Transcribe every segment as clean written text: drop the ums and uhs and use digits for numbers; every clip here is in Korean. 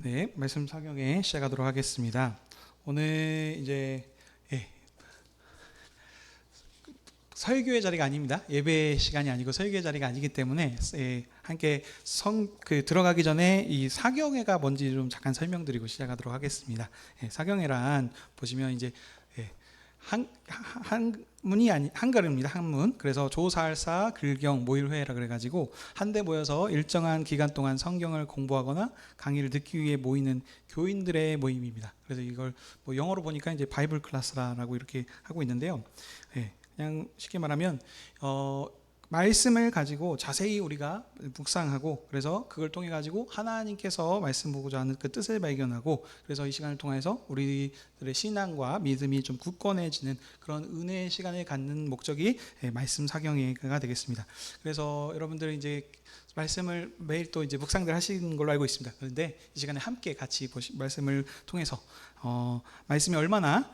네, 말씀 사경에 시작하도록 하겠습니다. 오늘 이제 설교의 자리가 아닙니다. 예배 시간이 아니고 설교의 자리가 아니기 때문에 함께 들어가기 전에 이 사경회가 뭔지 좀 잠깐 설명드리고 시작하도록 하겠습니다. 사경회란 보시면 이제 한문이 아니 한글입니다. 한문. 그래서 조사할사 글경 모일회라 그래가지고 한데 모여서 일정한 기간 동안 성경을 공부하거나 강의를 듣기 위해 모이는 교인들의 모임입니다. 그래서 이걸 뭐 영어로 보니까 이제 바이블 클래스라고 이렇게 하고 있는데요. 그냥 쉽게 말하면 말씀을 가지고 자세히 우리가 묵상하고, 그래서 그걸 통해 가지고 하나님께서 말씀 보고자 하는 그 뜻을 발견하고, 그래서 이 시간을 통해서 우리들의 신앙과 믿음이 좀 굳건해지는 그런 은혜의 시간을 갖는 목적이 말씀 사경회가 되겠습니다. 그래서 여러분들 이제 말씀을 매일 또 이제 묵상들 하시는 걸로 알고 있습니다. 그런데 이 시간에 함께 같이 말씀을 통해서 말씀이 얼마나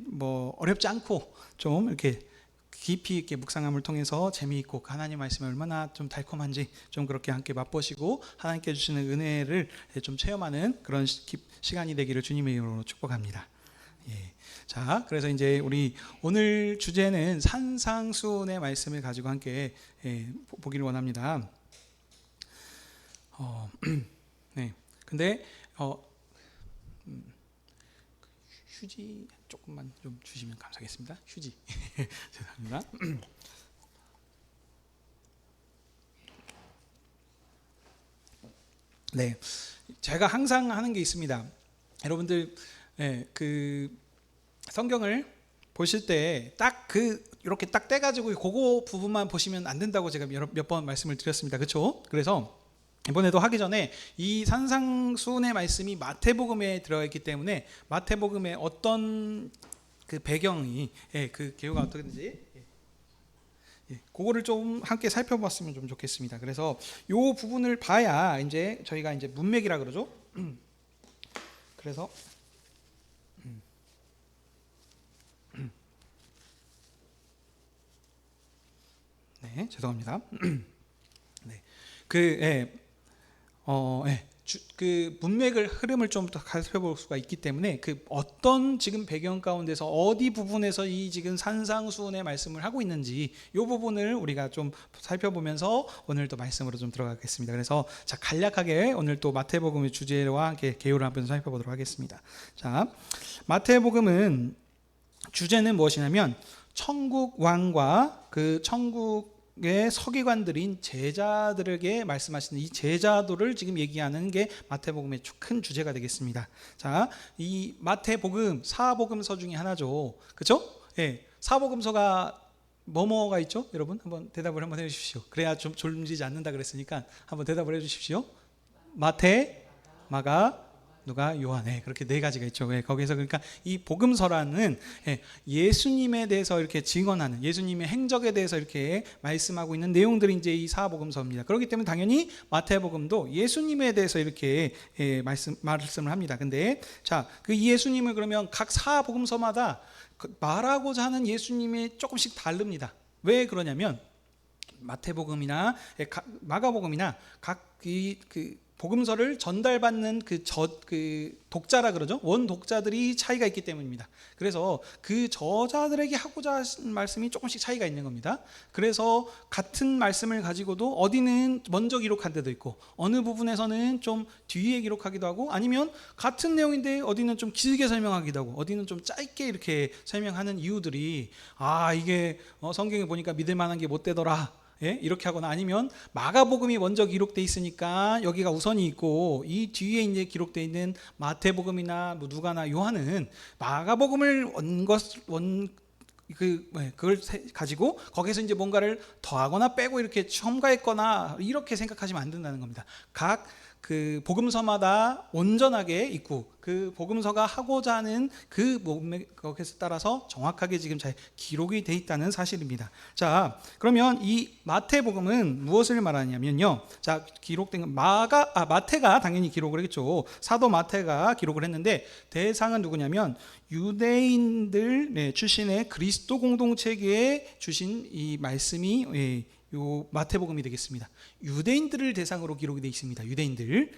뭐 어렵지 않고 좀 이렇게 깊이 있게 묵상함을 통해서 재미있고 하나님 말씀이 얼마나 좀 달콤한지 좀 그렇게 함께 맛보시고 하나님께 주시는 은혜를 좀 체험하는 그런 시간이 되기를 주님의 이름으로 축복합니다. 자, 그래서 이제 우리 오늘 주제는 산상수훈의 말씀을 가지고 함께 보기를 원합니다. 네. 근데 휴지 조금만 좀 주시면 감사하겠습니다. 휴지. 죄송합니다. 네, 제가 항상 하는 게 있습니다. 여러분들 그 성경을 보실 때 딱 이렇게 딱 떼가지고 그거 부분만 보시면 안 된다고 제가 몇 번 말씀을 드렸습니다. 그렇죠? 그래서 이번에도 하기 전에 이 산상수훈의 말씀이 마태복음에 들어있기 때문에 마태복음의 어떤 그 배경이 그 개요가 어떻게든지 그거를 좀 함께 살펴봤으면 좀 좋겠습니다. 그래서 이 부분을 봐야 이제 저희가 이제 문맥이라 그러죠. 그래서 네, 죄송합니다. 네, 그 문맥을 흐름을 좀 더 살펴볼 수가 있기 때문에 그 어떤 지금 배경 가운데서 어디 부분에서 이 지금 산상수훈의 말씀을 하고 있는지 이 부분을 우리가 좀 살펴보면서 오늘 또 말씀으로 좀 들어가겠습니다. 그래서 자, 간략하게 오늘 또 마태복음의 주제와 함께 개요를 한번 살펴보도록 하겠습니다. 자, 마태복음은 주제는 무엇이냐면 천국 왕과 그 천국 서기관들인 제자들에게 말씀하시는 이 제자도를 지금 얘기하는 게 마태복음의 큰 주제가 되겠습니다. 자, 이 마태복음 사복음서 중에 하나죠. 그렇죠? 사복음서가 뭐뭐가 있죠? 여러분 한번 대답을 한번 해 주십시오. 그래야 좀 졸리지 않는다 그랬으니까 한번 대답을 해 주십시오. 마태, 마가, 누가, 요한. 그렇게 네 가지가 있죠. 거기서 그러니까 이 복음서라는 예수님에 대해서 이렇게 증언하는 예수님의 행적에 대해서 이렇게 말씀하고 있는 내용들이 이제 이 사복음서입니다. 그렇기 때문에 당연히 마태복음도 예수님에 대해서 이렇게 말씀을 합니다. 근데 자, 그 예수님을 그러면 각 사복음서마다 말하고자 하는 예수님이 조금씩 다릅니다. 왜 그러냐면 마태복음이나 마가복음이나 각 복음서를 전달받는 그 독자라 그러죠. 원 독자들이 차이가 있기 때문입니다. 그래서 그 저자들에게 하고자 하신 말씀이 조금씩 차이가 있는 겁니다. 그래서 같은 말씀을 가지고도 어디는 먼저 기록한 데도 있고 어느 부분에서는 좀 뒤에 기록하기도 하고, 아니면 같은 내용인데 어디는 좀 길게 설명하기도 하고 어디는 좀 짧게 이렇게 설명하는 이유들이 이게 성경에 보니까 믿을 만한 게 못 되더라, 이렇게 하거나, 아니면 마가복음이 먼저 기록돼 있으니까 여기가 우선이 있고 이 뒤에 이제 기록돼 있는 마태복음이나 뭐 누가나 요한은 마가복음을 그걸 가지고 거기서 이제 뭔가를 더하거나 빼고 이렇게 첨가했거나 이렇게 생각하시면 안 된다는 겁니다. 각 그 복음서마다 온전하게 있고 그 복음서가 하고자 하는 그 거기서 따라서 정확하게 지금 잘 기록이 돼 있다는 사실입니다. 자, 그러면 이 마태복음은 무엇을 말하냐면요. 자, 기록된 마태가 당연히 기록을 했죠. 사도 마태가 기록을 했는데 대상은 누구냐면 유대인들 출신의 그리스도 공동체계에 주신 이 말씀이 요 마태복음이 되겠습니다. 유대인들을 대상으로 기록이 되어 있습니다. 유대인들,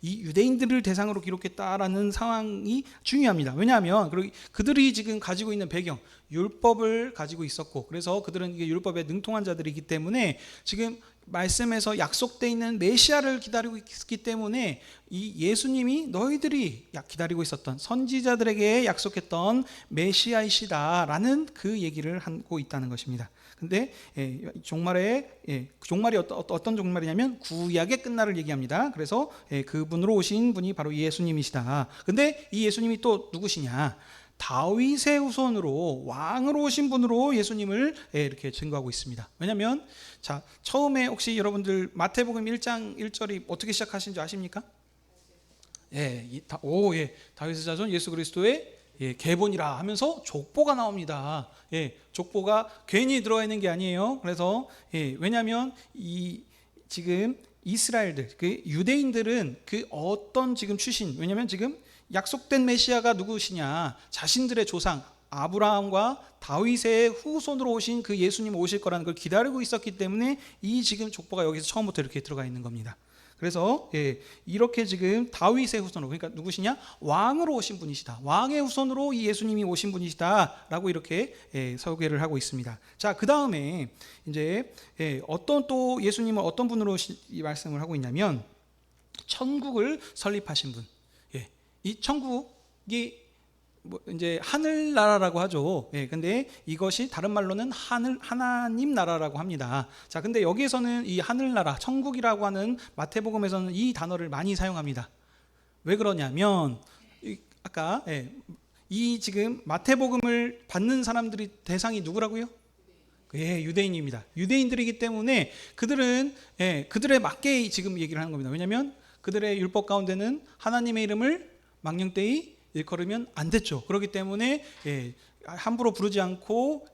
이 유대인들을 대상으로 기록했다라는 상황이 중요합니다. 왜냐하면 그들이 지금 가지고 있는 배경, 율법을 가지고 있었고, 그래서 그들은 이게 율법에 능통한 자들이기 때문에 지금 말씀에서 약속되어 있는 메시아를 기다리고 있기 때문에 이 예수님이 너희들이 기다리고 있었던 선지자들에게 약속했던 메시아이시다라는 그 얘기를 하고 있다는 것입니다. 근데 종말이 어떤 종말이냐면 구약의 끝날을 얘기합니다. 그래서 그분으로 오신 분이 바로 예수님이시다. 근데 이 예수님이 또 누구시냐? 다윗의 후손으로 왕으로 오신 분으로 예수님을 이렇게 증거하고 있습니다. 왜냐하면 자, 처음에 혹시 여러분들 마태복음 1장 1절이 어떻게 시작하신 줄 아십니까? 다윗의 자손 예수 그리스도의 계본이라 하면서 족보가 나옵니다. 족보가 괜히 들어가 있는 게 아니에요. 그래서 왜냐하면 이 지금 이스라엘들, 그 유대인들은 그 어떤 지금 출신, 왜냐하면 지금 약속된 메시아가 누구시냐? 자신들의 조상 아브라함과 다윗의 후손으로 오신 그 예수님 오실 거라는 걸 기다리고 있었기 때문에 이 지금 족보가 여기서 처음부터 이렇게 들어가 있는 겁니다. 그래서 이렇게 지금 다윗의 후손으로, 그러니까 누구시냐? 왕으로 오신 분이시다. 왕의 후손으로 이 예수님이 오신 분이시다라고 이렇게 소개를 하고 있습니다. 자, 그 다음에 이제 어떤 또 예수님은 어떤 분으로 이 말씀을 하고 있냐면 천국을 설립하신 분. 이 천국이 이제 하늘나라라고 하죠. 근데 이것이 다른 말로는 하나님 나라라고 합니다. 자, 근데 여기에서는 이 하늘나라, 천국이라고 하는 마태복음에서는 이 단어를 많이 사용합니다. 왜 그러냐면 아까 이 지금 마태복음을 받는 사람들이 대상이 누구라고요? 유대인입니다. 유대인들이기 때문에 그들은 그들에 맞게 지금 얘기를 하는 겁니다. 왜냐하면 그들의 율법 가운데는 하나님의 이름을 망령되이 일컬으면 안 됐죠. 그렇기 때문에 함부로 부르지 않고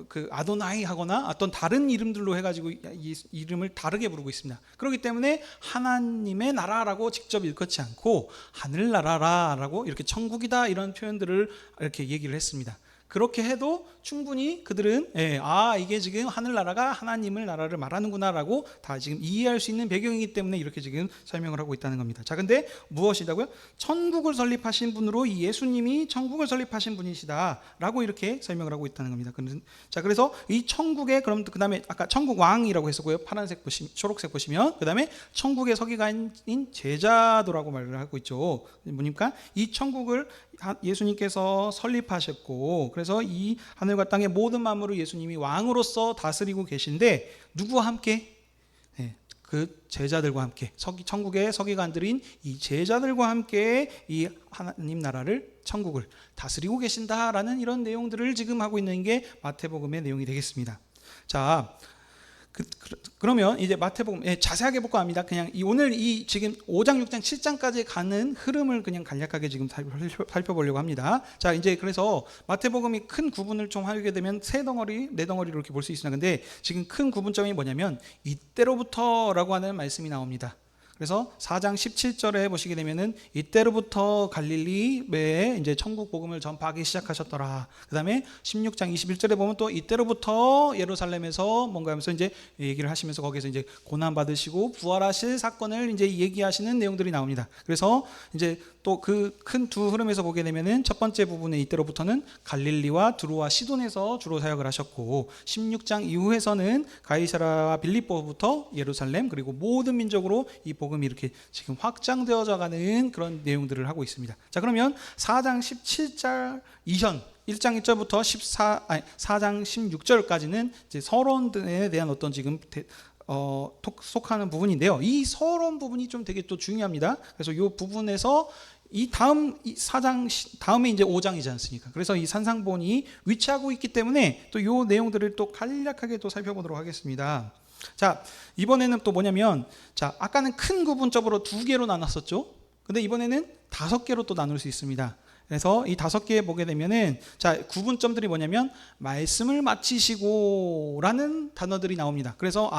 그 아도나이 하거나 어떤 다른 이름들로 해가지고 이 이름을 다르게 부르고 있습니다. 그렇기 때문에 하나님의 나라라고 직접 일컫지 않고 하늘나라라고 이렇게 천국이다 이런 표현들을 이렇게 얘기를 했습니다. 그렇게 해도 충분히 그들은 이게 지금 하늘나라가 하나님의 나라를 말하는구나라고 다 지금 이해할 수 있는 배경이기 때문에 이렇게 지금 설명을 하고 있다는 겁니다. 자, 근데 무엇이다고요? 천국을 설립하신 분으로 이 예수님이 천국을 설립하신 분이시다라고 이렇게 설명을 하고 있다는 겁니다. 자, 그래서 이 천국에 그럼 그 다음에 아까 천국 왕이라고 했었고요. 파란색 초록색 보시면 그 다음에 천국의 서기관인 제자도라고 말을 하고 있죠. 뭡니까? 이 천국을 예수님께서 설립하셨고, 그래서 이 하늘과 땅의 모든 만물을 예수님이 왕으로서 다스리고 계신데 누구와 함께? 그 제자들과 함께, 천국의 서기관들인 이 제자들과 함께 이 하나님 나라를, 천국을 다스리고 계신다라는 이런 내용들을 지금 하고 있는 게 마태복음의 내용이 되겠습니다. 자, 그러면 이제 마태복음 자세하게 볼 거 아닙니다. 그냥 오늘 이 지금 5장, 6장, 7장까지 가는 흐름을 그냥 간략하게 지금 살펴보려고 합니다. 자, 이제 그래서 마태복음이 큰 구분을 좀 하게 되면 세 덩어리, 네 덩어리로 이렇게 볼 수 있습니다. 근데 지금 큰 구분점이 뭐냐면 이때로부터라고 하는 말씀이 나옵니다. 그래서 4장 17절에 보시게 되면은 이때로부터 갈릴리에 이제 천국 복음을 전파하기 시작하셨더라. 그다음에 16장 21절에 보면 또 이때로부터 예루살렘에서 뭔가 하면서 이제 얘기를 하시면서 거기서 이제 고난 받으시고 부활하실 사건을 이제 얘기하시는 내용들이 나옵니다. 그래서 이제 또 그 큰 두 흐름에서 보게 되면은 첫 번째 부분에 이때로부터는 갈릴리와 두로와 시돈에서 주로 사역을 하셨고, 16장 이후에서는 가이사라와 빌립보부터 예루살렘 그리고 모든 민족으로 이 복음이 이렇게 지금 확장되어져 가는 그런 내용들을 하고 있습니다. 자, 그러면 4장 17절 이전 1장 1절부터 4장 16절까지는 이제 서론에 대한 어떤 지금 속하는 부분인데요. 이 서론 부분이 좀 되게 또 중요합니다. 그래서 이 부분에서 이 다음 4장 다음에 이제 5장이지 않습니까? 그래서 이 산상본이 위치하고 있기 때문에 또 이 내용들을 또 간략하게 또 살펴보도록 하겠습니다. 자, 이번에는 또 뭐냐면, 자, 아까는 큰 구분적으로 두 개로 나눴었죠. 근데 이번에는 5개로 또 나눌 수 있습니다. 그래서 이 5개 보게 되면은, 자, 구분점들이 뭐냐면 말씀을 마치시고 라는 단어들이 나옵니다. 그래서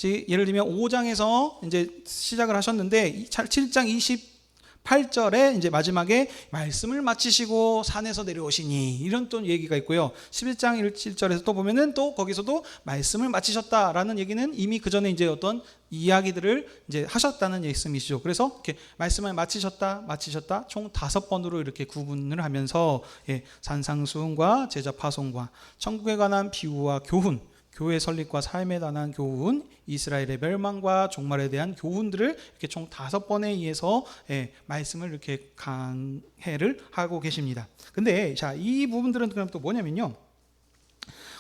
예를 들면 5장에서 이제 시작을 하셨는데 7장 8절에 이제 마지막에 말씀을 마치시고 산에서 내려오시니 이런 또 얘기가 있고요. 11장 1절에서 또 보면은 또 거기서도 말씀을 마치셨다라는 얘기는 이미 그 전에 이제 어떤 이야기들을 이제 하셨다는 말씀이시죠. 그래서 이렇게 말씀을 마치셨다 총 5번으로 이렇게 구분을 하면서 산상수훈과 제자 파송과 천국에 관한 비유와 교훈, 교회 설립과 삶에 관한 교훈, 이스라엘의 멸망과 종말에 대한 교훈들을 이렇게 총 5번에 의해서 말씀을 이렇게 강해를 하고 계십니다. 근데 자, 이 부분들은 그럼 또 뭐냐면요,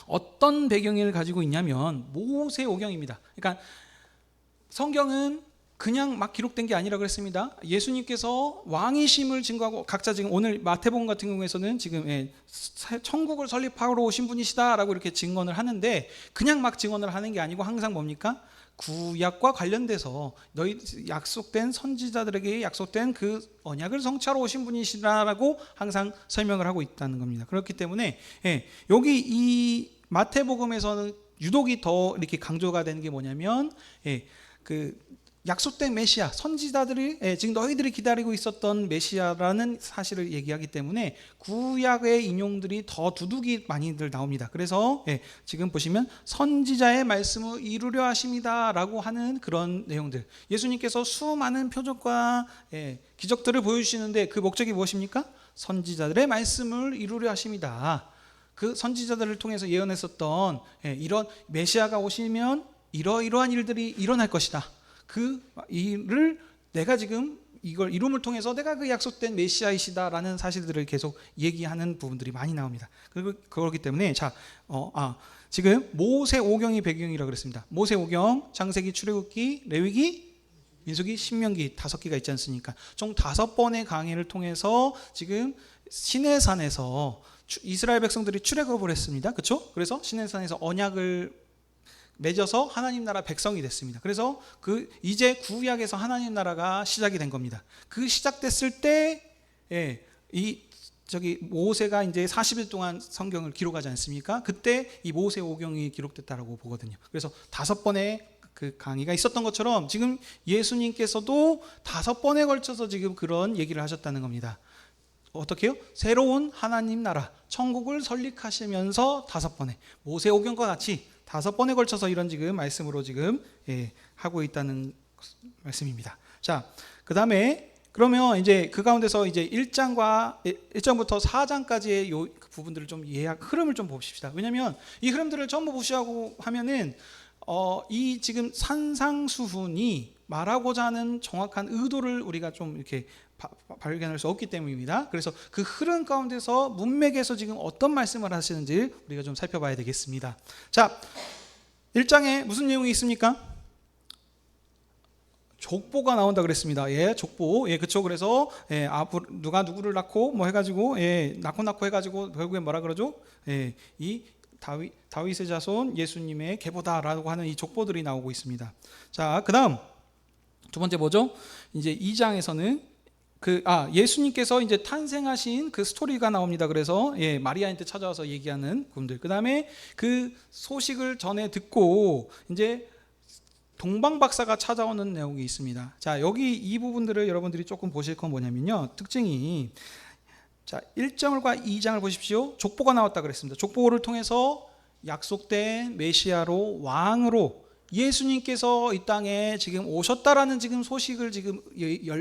어떤 배경을 가지고 있냐면 모세오경입니다. 그러니까 성경은 그냥 막 기록된 게 아니라 그랬습니다. 예수님께서 왕이심을 증거하고, 각자 지금 오늘 마태복음 같은 경우에서는 지금 천국을 설립하러 오신 분이시다라고 이렇게 증언을 하는데, 그냥 막 증언을 하는 게 아니고 항상 뭡니까? 구약과 관련돼서 너희 약속된 선지자들에게 약속된 그 언약을 성취하러 오신 분이시다라고 항상 설명을 하고 있다는 겁니다. 그렇기 때문에 여기 이 마태복음에서는 유독이 더 이렇게 강조가 되는 게 뭐냐면 그 약속된 메시아, 선지자들이 지금 너희들이 기다리고 있었던 메시아라는 사실을 얘기하기 때문에 구약의 인용들이 더 두둑이 많이들 나옵니다. 그래서 지금 보시면 선지자의 말씀을 이루려 하십니다 라고 하는 그런 내용들, 예수님께서 수많은 표적과 기적들을 보여주시는데 그 목적이 무엇입니까? 선지자들의 말씀을 이루려 하십니다. 그 선지자들을 통해서 예언했었던 이런 메시아가 오시면 이러이러한 일들이 일어날 것이다, 그 일을 내가 지금 이걸 이룸을 통해서 내가 그 약속된 메시아이시다라는 사실들을 계속 얘기하는 부분들이 많이 나옵니다. 그렇기 때문에 지금 모세오경이 배경이라고 그랬습니다. 모세오경, 창세기, 출애굽기, 레위기, 민수기, 신명기 5개가 있지 않습니까? 총 5번의 강해를 통해서 지금 시내산에서 이스라엘 백성들이 출애굽을 했습니다. 그렇죠? 그래서 시내산에서 언약을 맺어서 하나님 나라 백성이 됐습니다. 그래서 이제 구약에서 하나님 나라가 시작이 된 겁니다. 그 시작됐을 때 모세가 이제 40일 동안 성경을 기록하지 않습니까? 그때 이 모세오경이 기록됐다라고 보거든요. 그래서 5번의 그 강의가 있었던 것처럼 지금 예수님께서도 5번에 걸쳐서 지금 그런 얘기를 하셨다는 겁니다. 어떻게요? 새로운 하나님 나라, 천국을 설립하시면서 5번에 모세오경과 같이 5번에 걸쳐서 이런 지금 말씀으로 지금 하고 있다는 말씀입니다. 자, 그 다음에 그러면 이제 그 가운데서 이제 1장부터 4장까지의 요 부분들을 좀 흐름을 좀 봅시다. 왜냐하면 이 흐름들을 전부 무시하고 하면은 이 지금 산상수훈이 말하고자 하는 정확한 의도를 우리가 좀 이렇게 발견할 수 없기 때문입니다. 그래서 그 흐름 가운데서 문맥에서 지금 어떤 말씀을 하시는지 우리가 좀 살펴봐야 되겠습니다. 자, 1장에 무슨 내용이 있습니까? 족보가 나온다 그랬습니다. 족보. 그렇죠. 그래서 누가 누구를 낳고 뭐 해가지고 낳고 해가지고 결국에 뭐라 그러죠? 이 다윗의 자손 예수님의 계보다라고 하는 이 족보들이 나오고 있습니다. 자, 그다음 두 번째 뭐죠? 이제 2장에서는 예수님께서 이제 탄생하신 그 스토리가 나옵니다. 그래서 마리아한테 찾아와서 얘기하는 분들. 그다음에 그 소식을 전해 듣고 이제 동방박사가 찾아오는 내용이 있습니다. 자, 여기 이 부분들을 여러분들이 조금 보실 건 뭐냐면요, 특징이, 자, 1장과 2장을 보십시오. 족보가 나왔다 그랬습니다. 족보를 통해서 약속된 메시아로, 왕으로 예수님께서 이 땅에 지금 오셨다라는 지금 소식을 지금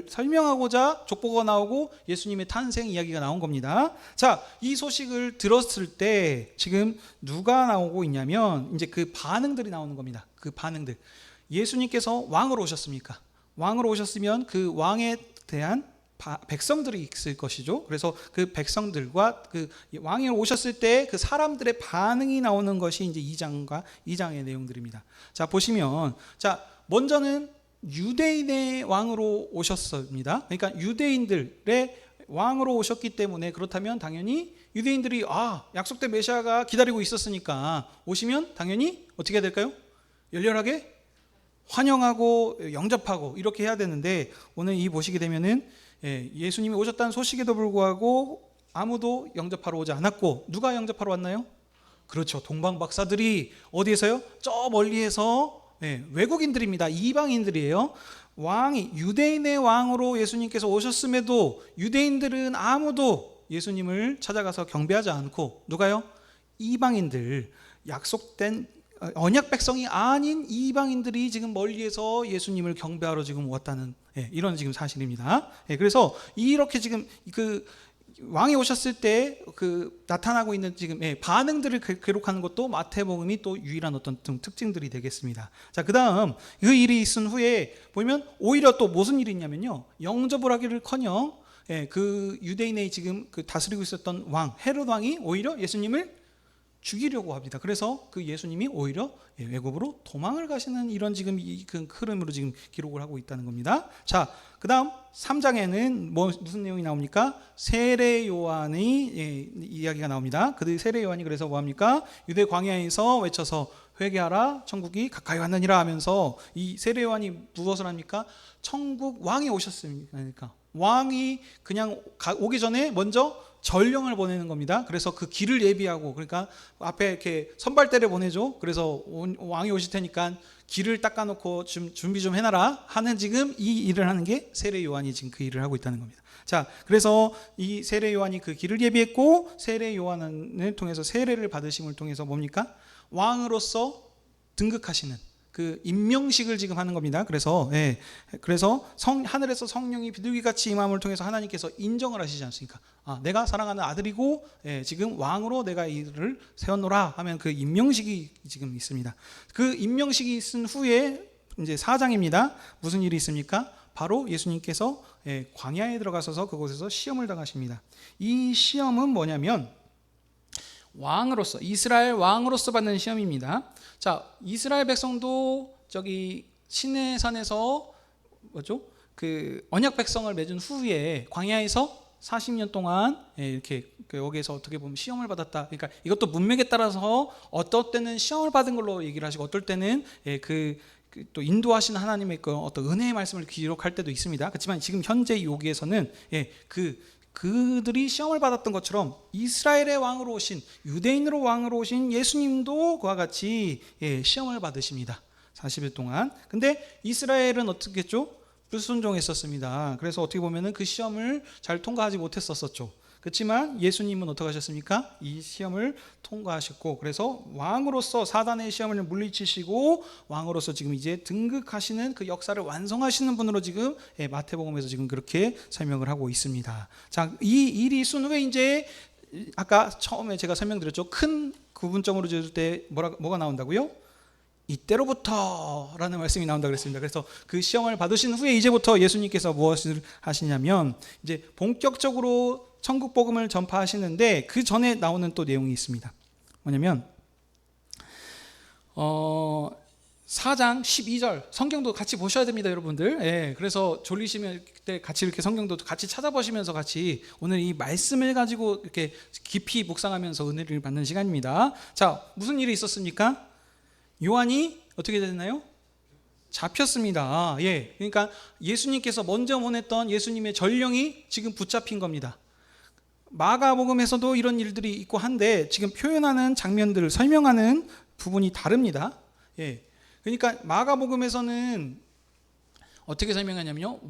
설명하고자 족보가 나오고 예수님의 탄생 이야기가 나온 겁니다. 자, 이 소식을 들었을 때 지금 누가 나오고 있냐면 이제 그 반응들이 나오는 겁니다. 그 반응들. 예수님께서 왕으로 오셨습니까? 왕으로 오셨으면 그 왕에 대한 백성들이 있을 것이죠. 그래서 그 백성들과 그 왕이 오셨을 때 그 사람들의 반응이 나오는 것이 이제 2장의 내용들입니다. 자, 보시면, 자, 먼저는 유대인의 왕으로 오셨습니다. 그러니까 유대인들의 왕으로 오셨기 때문에, 그렇다면 당연히 유대인들이 약속된 메시아가 기다리고 있었으니까 오시면 당연히 어떻게 해야 될까요? 열렬하게 환영하고 영접하고 이렇게 해야 되는데, 오늘 이 보시게 되면은 예수님이 오셨다는 소식에도 불구하고 아무도 영접하러 오지 않았고, 누가 영접하러 왔나요? 그렇죠. 동방박사들이 어디에서요? 저 멀리에서 외국인들입니다. 이방인들이에요. 왕이 유대인의 왕으로 예수님께서 오셨음에도 유대인들은 아무도 예수님을 찾아가서 경배하지 않고 누가요? 이방인들, 약속된 언약 백성이 아닌 이방인들이 지금 멀리에서 예수님을 경배하러 지금 왔다는 이런 지금 사실입니다. 그래서 이렇게 지금 그 왕이 오셨을 때 그 나타나고 있는 지금 반응들을 기록하는 것도 마태복음이 또 유일한 어떤 특징들이 되겠습니다. 자, 그다음 그 일이 있은 후에 보면 오히려 또 무슨 일이 있냐면요, 영접을 하기를커녕 그 유대인의 지금 그 다스리고 있었던 왕 헤롯 왕이 오히려 예수님을 죽이려고 합니다. 그래서 그 예수님이 오히려 외국으로 도망을 가시는 이런 지금 그 흐름으로 지금 기록을 하고 있다는 겁니다. 자, 그다음 3장에는 무슨 내용이 나옵니까? 세례 요한의 이야기가 나옵니다. 그 세례 요한이 그래서 뭐 합니까? 유대 광야에서 외쳐서 회개하라, 천국이 가까이 왔느니라 하면서 이 세례 요한이 무엇을 합니까? 천국 왕이 오셨습니까? 그러니까 왕이 그냥 오기 전에 먼저 전령을 보내는 겁니다. 그래서 그 길을 예비하고, 그러니까 앞에 이렇게 선발대를 보내죠. 그래서 왕이 오실 테니까 길을 닦아놓고 좀 준비 좀 해놔라 하는 지금 이 일을 하는 게 세례 요한이 지금 그 일을 하고 있다는 겁니다. 자, 그래서 이 세례 요한이 그 길을 예비했고, 세례 요한을 통해서 세례를 받으심을 통해서 뭡니까? 왕으로서 등극하시는 그 임명식을 지금 하는 겁니다. 그래서 하늘에서 성령이 비둘기같이 임함을 통해서 하나님께서 인정을 하시지 않습니까? 내가 사랑하는 아들이고 지금 왕으로 내가 이를 세웠노라 하면 그 임명식이 지금 있습니다. 그 임명식이 있은 후에 이제 4장입니다. 무슨 일이 있습니까? 바로 예수님께서 광야에 들어가셔서 그곳에서 시험을 당하십니다. 이 시험은 뭐냐면 왕으로서, 이스라엘 왕으로서 받는 시험입니다. 자, 이스라엘 백성도 저기 시내산에서 그 언약 백성을 맺은 후에 광야에서 40년 동안 이렇게 여기에서 어떻게 보면 시험을 받았다. 그러니까 이것도 문맥에 따라서 어떨 때는 시험을 받은 걸로 얘기를 하시고, 어떨 때는 또 인도하시는 하나님의 그 어떤 은혜의 말씀을 기록할 때도 있습니다. 그렇지만 지금 현재 여기에서는 그들이 시험을 받았던 것처럼 이스라엘의 왕으로 오신, 유대인으로 왕으로 오신 예수님도 그와 같이 시험을 받으십니다. 40일 동안. 근데 이스라엘은 어떻게 했죠? 불순종했었습니다. 그래서 어떻게 보면은 그 시험을 잘 통과하지 못했었죠. 그렇지만 예수님은 어떻게 하셨습니까? 이 시험을 통과하셨고, 그래서 왕으로서 사단의 시험을 물리치시고 왕으로서 지금 이제 등극하시는 그 역사를 완성하시는 분으로 지금 마태복음에서 지금 그렇게 설명을 하고 있습니다. 자, 이 일이 있은 후에 이제 아까 처음에 제가 설명드렸죠. 큰 구분점으로 줄 때 뭐가 나온다고요? 이때로부터라는 말씀이 나온다 그랬습니다. 그래서 그 시험을 받으신 후에 이제부터 예수님께서 무엇을 하시냐면 이제 본격적으로 천국 복음을 전파하시는데, 그 전에 나오는 또 내용이 있습니다. 뭐냐면 4장 12절 성경도 같이 보셔야 됩니다, 여러분들. 그래서 졸리시면 그때 같이 이렇게 성경도 같이 찾아보시면서 같이 오늘 이 말씀을 가지고 이렇게 깊이 묵상하면서 은혜를 받는 시간입니다. 자, 무슨 일이 있었습니까? 요한이 어떻게 됐나요? 잡혔습니다. 그러니까 예수님께서 먼저 보냈던 예수님의 전령이 지금 붙잡힌 겁니다. 마가복음에서도 이런 일들이 있고 한데 지금 표현하는 장면들을 설명하는 부분이 다릅니다. 그러니까 마가복음에서는 어떻게 설명하냐면요,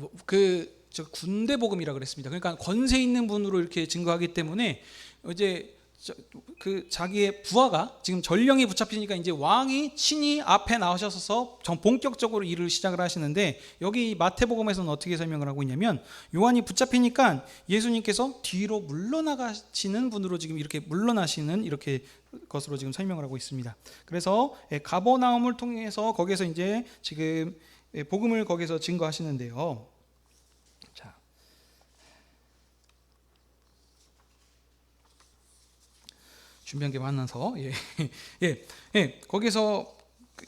저 군대 복음이라 그랬습니다. 그러니까 권세 있는 분으로 이렇게 증거하기 때문에 이제 그 자기의 부하가 지금 전령이 붙잡히니까 이제 왕이 친히 앞에 나오셔서 본격적으로 일을 시작을 하시는데, 여기 마태복음에서는 어떻게 설명을 하고 있냐면 요한이 붙잡히니까 예수님께서 뒤로 물러나가시는 분으로 지금 이렇게 물러나시는 이렇게 것으로 지금 설명을 하고 있습니다. 그래서 가버나움을 통해서 거기서 이제 지금 복음을 거기서 증거하시는데요. 자, 준비한 게 많아서 거기서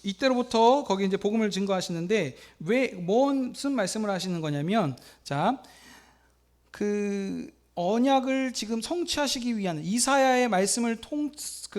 이때로부터 거기 이제 복음을 증거하시는데, 왜 무슨 말씀을 하시는 거냐면, 자, 그 언약을 지금 성취하시기 위한 이사야의 말씀을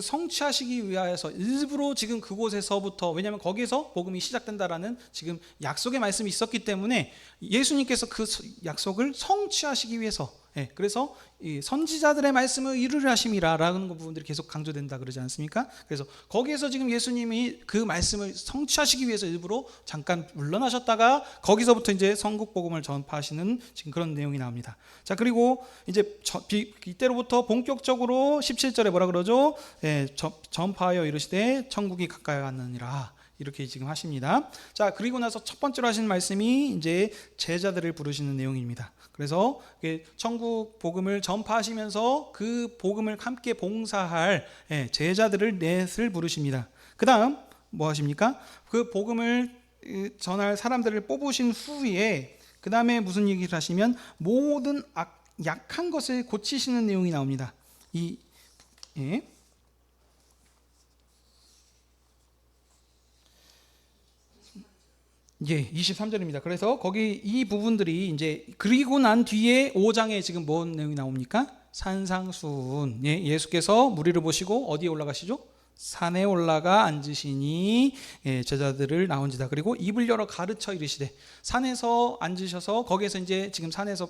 성취하시기 위하여서 일부러 지금 그곳에서부터, 왜냐하면 거기서 복음이 시작된다라는 지금 약속의 말씀이 있었기 때문에 예수님께서 그 약속을 성취하시기 위해서 예, 그래서 이 선지자들의 말씀을 이루려 하심이라라는 부분들이 계속 강조된다 그러지 않습니까? 그래서 거기에서 지금 예수님이 그 말씀을 성취하시기 위해서 일부러 잠깐 물러나셨다가 거기서부터 이제 천국 복음을 전파하시는 지금 그런 내용이 나옵니다. 자, 그리고 이제 이때로부터 본격적으로 17절에 뭐라 그러죠? 예, 전파하여 이르시되 천국이 가까이 왔느니라. 이렇게 지금 하십니다. 자, 그리고 나서 첫 번째로 하신 말씀이 이제 제자들을 부르시는 내용입니다. 그래서 천국 복음을 전파하시면서 그 복음을 함께 봉사할 제자들을 넷을 부르십니다. 그 다음 뭐 하십니까? 그 복음을 전할 사람들을 뽑으신 후에 그 다음에 무슨 얘기를 하시면 모든 약한 것을 고치시는 내용이 나옵니다. 예, 23절입니다. 그래서 거기 이 부분들이 이제 그리고 난 뒤에 5장에 지금 뭔 내용이 나옵니까? 산상수훈. 예, 예수께서 무리를 보시고 어디에 올라가시죠? 산에 올라가 앉으시니 제자들을 나온지다. 그리고 입을 열어 가르쳐 이르시되 산에서 앉으셔서 거기에서 이제 지금 산에서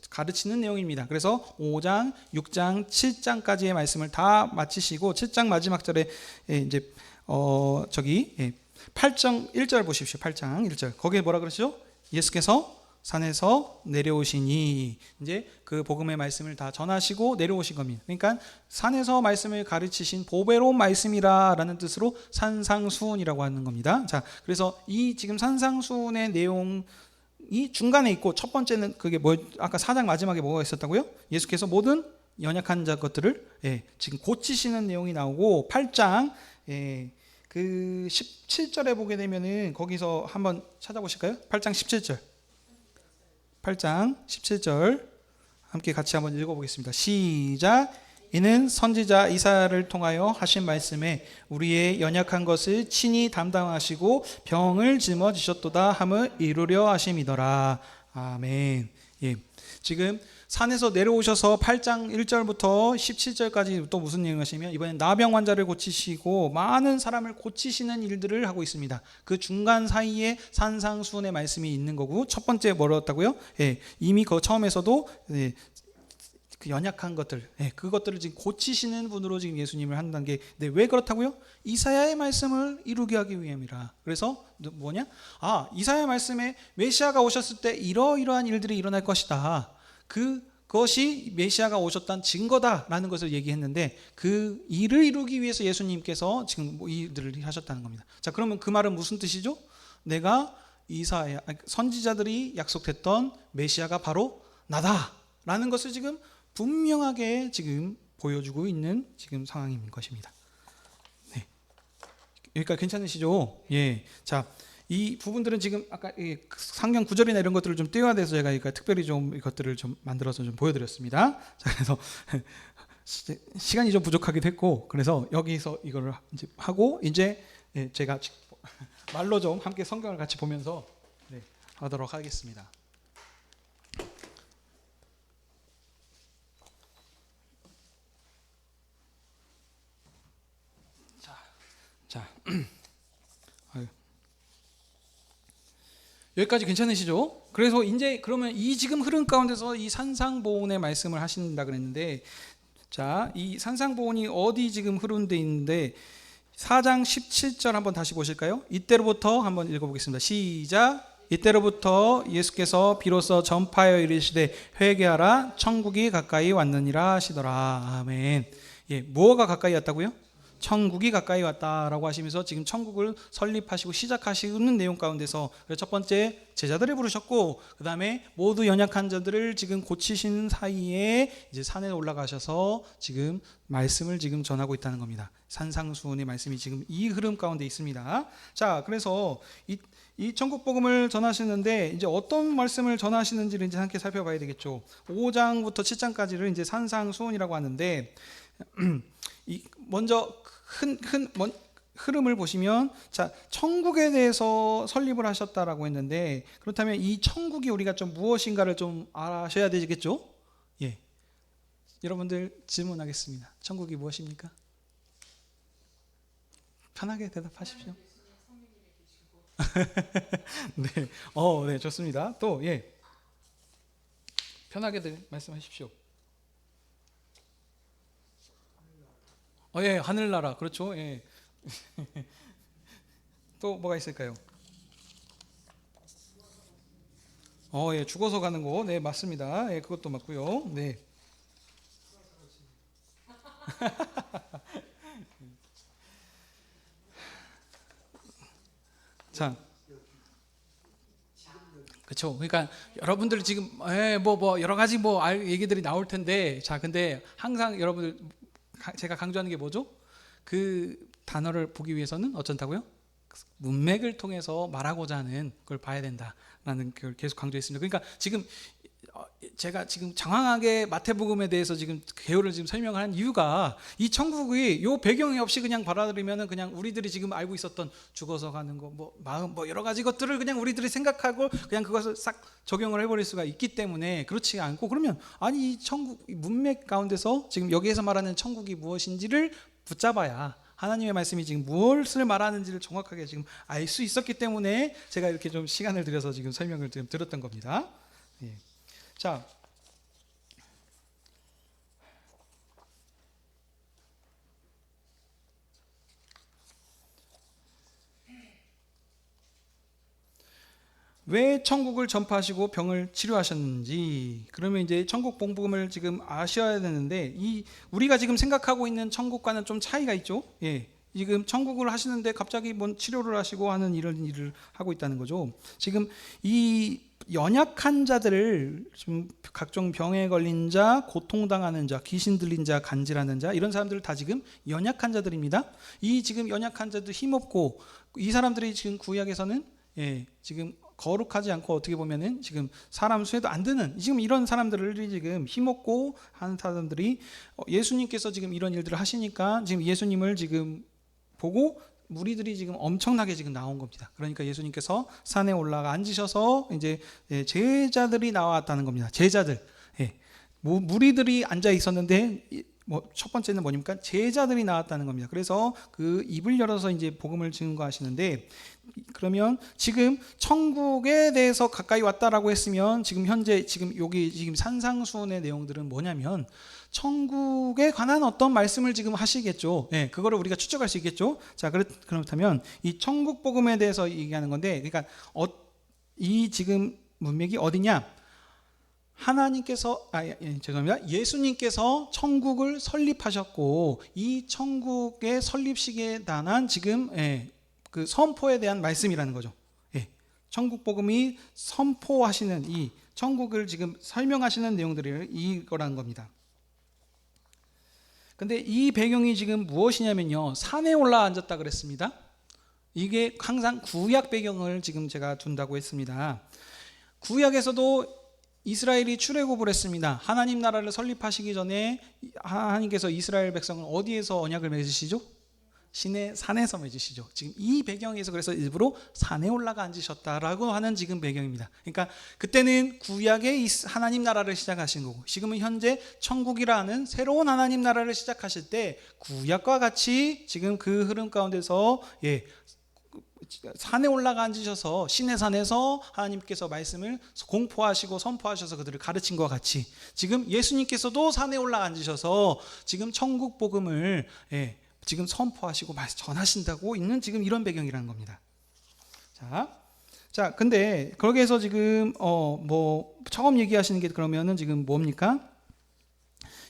가르치는 내용입니다. 그래서 5장, 6장, 7장까지의 말씀을 다 마치시고 7장 마지막 절에 이제 8장 1절 보십시오. 8장 1절. 거기에 뭐라 그러시죠? 예수께서 산에서 내려오시니 이제 그 복음의 말씀을 다 전하시고 내려오신 겁니다. 그러니까 산에서 말씀을 가르치신 보배로운 말씀이라라는 뜻으로 산상수훈이라고 하는 겁니다. 자, 그래서 이 지금 산상수훈의 내용이 중간에 있고 첫 번째는 그게 뭐 아까 4장 마지막에 뭐가 있었다고요? 예수께서 모든 연약한 자 것들을 지금 고치시는 내용이 나오고 8장 그 17절에 보게 되면은 거기서 한번 찾아보실까요? 8장 17절. 8장 17절 함께 같이 한번 읽어보겠습니다. 시작. 이는 선지자 이사야를 통하여 하신 말씀에 우리의 연약한 것을 친히 담당하시고 병을 짊어지셨도다 함을 이루려 하심이더라. 아멘. 예. 지금 산에서 내려오셔서 8장 1절부터 17절까지 또 무슨 내용을 하시면 이번엔 나병 환자를 고치시고 많은 사람을 고치시는 일들을 하고 있습니다. 그 중간 사이에 산상수훈의 말씀이 있는 거고 첫 번째 뭐였다고요? 이미 그 처음에서도 그 연약한 것들, 그것들을 지금 고치시는 분으로 지금 예수님을 한다는 게 왜 그렇다고요? 이사야의 말씀을 이루게 하기 위함이라. 그래서 뭐냐? 이사야 말씀에 메시아가 오셨을 때 이러이러한 일들이 일어날 것이다. 그것이 메시아가 오셨다는 증거다라는 것을 얘기했는데 그 일을 이루기 위해서 예수님께서 지금 이 일들을 하셨다는 겁니다. 자, 그러면 그 말은 무슨 뜻이죠? 내가 이사야 선지자들이 약속했던 메시아가 바로 나다라는 것을 지금 분명하게 지금 보여주고 있는 지금 상황인 것입니다. 네. 여기까지 괜찮으시죠? 예. 자, 이 부분들은 지금 아까 상경 구절이나 이런 것들을 좀 띄워야 돼서 제가 특별히 좀 이것들을 좀 만들어서 좀 보여드렸습니다. 자, 그래서 시간이 좀 부족하기도 했고 그래서 여기서 이거를 이제 하고 이제 제가 말로 좀 함께 성경을 같이 보면서 하도록 하겠습니다. 자. 여기까지 괜찮으시죠? 그래서 이제 그러면 이 지금 흐름 가운데서 이 산상보훈의 말씀을 하신다 그랬는데, 자, 이 산상보훈이 어디 지금 흐름돼 있는데 4장 17절 한번 다시 보실까요? 이때로부터 한번 읽어보겠습니다. 시작. 이때로부터 예수께서 비로소 전파하여 이르시되 회개하라 천국이 가까이 왔느니라 하시더라. 아멘. 예, 뭐가 가까이 왔다고요? 천국이 가까이 왔다라고 하시면서 지금 천국을 설립하시고 시작하시는 내용 가운데서 첫 번째 제자들을 부르셨고 그 다음에 모두 연약한 자들을 지금 고치시는 사이에 이제 산에 올라가셔서 지금 말씀을 지금 전하고 있다는 겁니다. 산상수훈의 말씀이 지금 이 흐름 가운데 있습니다. 자, 그래서 이 천국 복음을 전하시는데 이제 어떤 말씀을 전하시는지를 이제 함께 살펴봐야 되겠죠. 5장부터 7장까지를 이제 산상수훈이라고 하는데 먼저 흐름을 보시면 자, 천국에 대해서 설립을 하셨다라고 했는데 그렇다면 이 천국이 우리가 좀 무엇인가를 좀 아셔야 되겠죠? 예. 여러분들 질문하겠습니다. 천국이 무엇입니까? 편하게 대답하십시오. 네. 네, 좋습니다. 또 예. 편하게들 말씀하십시오. 예, 하늘나라. 그렇죠. 예. 또 뭐가 있을까요? 예, 죽어서 가는 거. 네, 맞습니다. 예, 그것도 맞고요. 네. 자, 그렇죠. 그러니까 여러분들 지금 뭐 여러 가지 뭐 얘기들이 나올 텐데, 자, 근데 항상 여러분들 제가 강조하는 게 뭐죠? 그 단어를 보기 위해서는 어쩐다고요? 문맥을 통해서 말하고자 하는 걸 봐야 된다라는 걸 계속 강조했습니다. 그러니까 지금 제가 지금 장황하게 마태복음에 대해서 지금 개요를 지금 설명을 한 이유가 이 천국이 요 배경이 없이 그냥 받아들이면은 그냥 우리들이 지금 알고 있었던 죽어서 가는 거, 뭐 마음, 뭐 여러 가지 것들을 그냥 우리들이 생각하고 그냥 그것을 싹 적용을 해버릴 수가 있기 때문에 그렇지 않고, 그러면 아니 이 천국 이 문맥 가운데서 지금 여기에서 말하는 천국이 무엇인지를 붙잡아야 하나님의 말씀이 지금 무엇을 말하는지를 정확하게 지금 알 수 있었기 때문에 제가 이렇게 좀 시간을 들여서 지금 설명을 좀 드렸던 겁니다. 예. 자, 왜 천국을 전파하시고 병을 치료하셨는지, 그러면 이제 천국 복음을 지금 아셔야 되는데, 이 우리가 지금 생각하고 있는 천국과는 좀 차이가 있죠. 예. 지금 천국을 하시는데 갑자기 뭔 치료를 하시고 하는 이런 일을 하고 있다는 거죠. 지금 이 연약한 자들을 좀 각종 병에 걸린 자, 고통당하는 자, 귀신 들린 자, 간질하는 자, 이런 사람들 다 지금 연약한 자들입니다. 이 지금 연약한 자들 힘없고, 이 사람들이 지금 구약에서는 지금 거룩하지 않고 어떻게 보면은 지금 사람 수에도 안 드는 지금 이런 사람들이 지금 힘없고 하는 사람들이 예수님께서 지금 이런 일들을 하시니까 지금 예수님을 지금 보고 무리들이 지금 엄청나게 지금 나온 겁니다. 그러니까 예수님께서 산에 올라가 앉으셔서 이제 제자들이 나왔다는 겁니다. 제자들. 무리들이 앉아 있었는데 뭐 첫 번째는 뭐니까 제자들이 나왔다는 겁니다. 그래서 그 입을 열어서 이제 복음을 증거하시는데, 그러면 지금 천국에 대해서 가까이 왔다라고 했으면 지금 현재 지금 여기 지금 산상수훈의 내용들은 뭐냐면 천국에 관한 어떤 말씀을 지금 하시겠죠. 그거를 우리가 추적할 수 있겠죠. 자, 그렇다면 이 천국 복음에 대해서 얘기하는 건데, 그러니까 이 지금 문맥이 어디냐? 하나님께서 죄송합니다. 예수님께서 천국을 설립하셨고, 이 천국의 설립식에 관한 지금 그 선포에 대한 말씀이라는 거죠. 천국 복음이 선포하시는 이 천국을 지금 설명하시는 내용들이 이거라는 겁니다. 근데 이 배경이 지금 무엇이냐면요, 산에 올라 앉았다 그랬습니다. 이게 항상 구약 배경을 지금 제가 둔다고 했습니다. 구약에서도 이스라엘이 출애굽을 했습니다. 하나님 나라를 설립하시기 전에 하나님께서 이스라엘 백성을 어디에서 언약을 맺으시죠? 시내 산에서 맺으시죠. 지금 이 배경에서 그래서 일부러 산에 올라가 앉으셨다라고 하는 지금 배경입니다. 그러니까 그때는 구약의 하나님 나라를 시작하신 거고, 지금은 현재 천국이라는 새로운 하나님 나라를 시작하실 때 구약과 같이 지금 그 흐름 가운데서 산에 올라가 앉으셔서 시내산에서 하나님께서 말씀을 공포하시고 선포하셔서 그들을 가르친 것과 같이 지금 예수님께서도 산에 올라가 앉으셔서 지금 천국 복음을 지금 선포하시고 전하신다고 있는 지금 이런 배경이라는 겁니다. 자, 근데 거기에서 지금 뭐 처음 얘기하시는 게 그러면은 지금 뭡니까?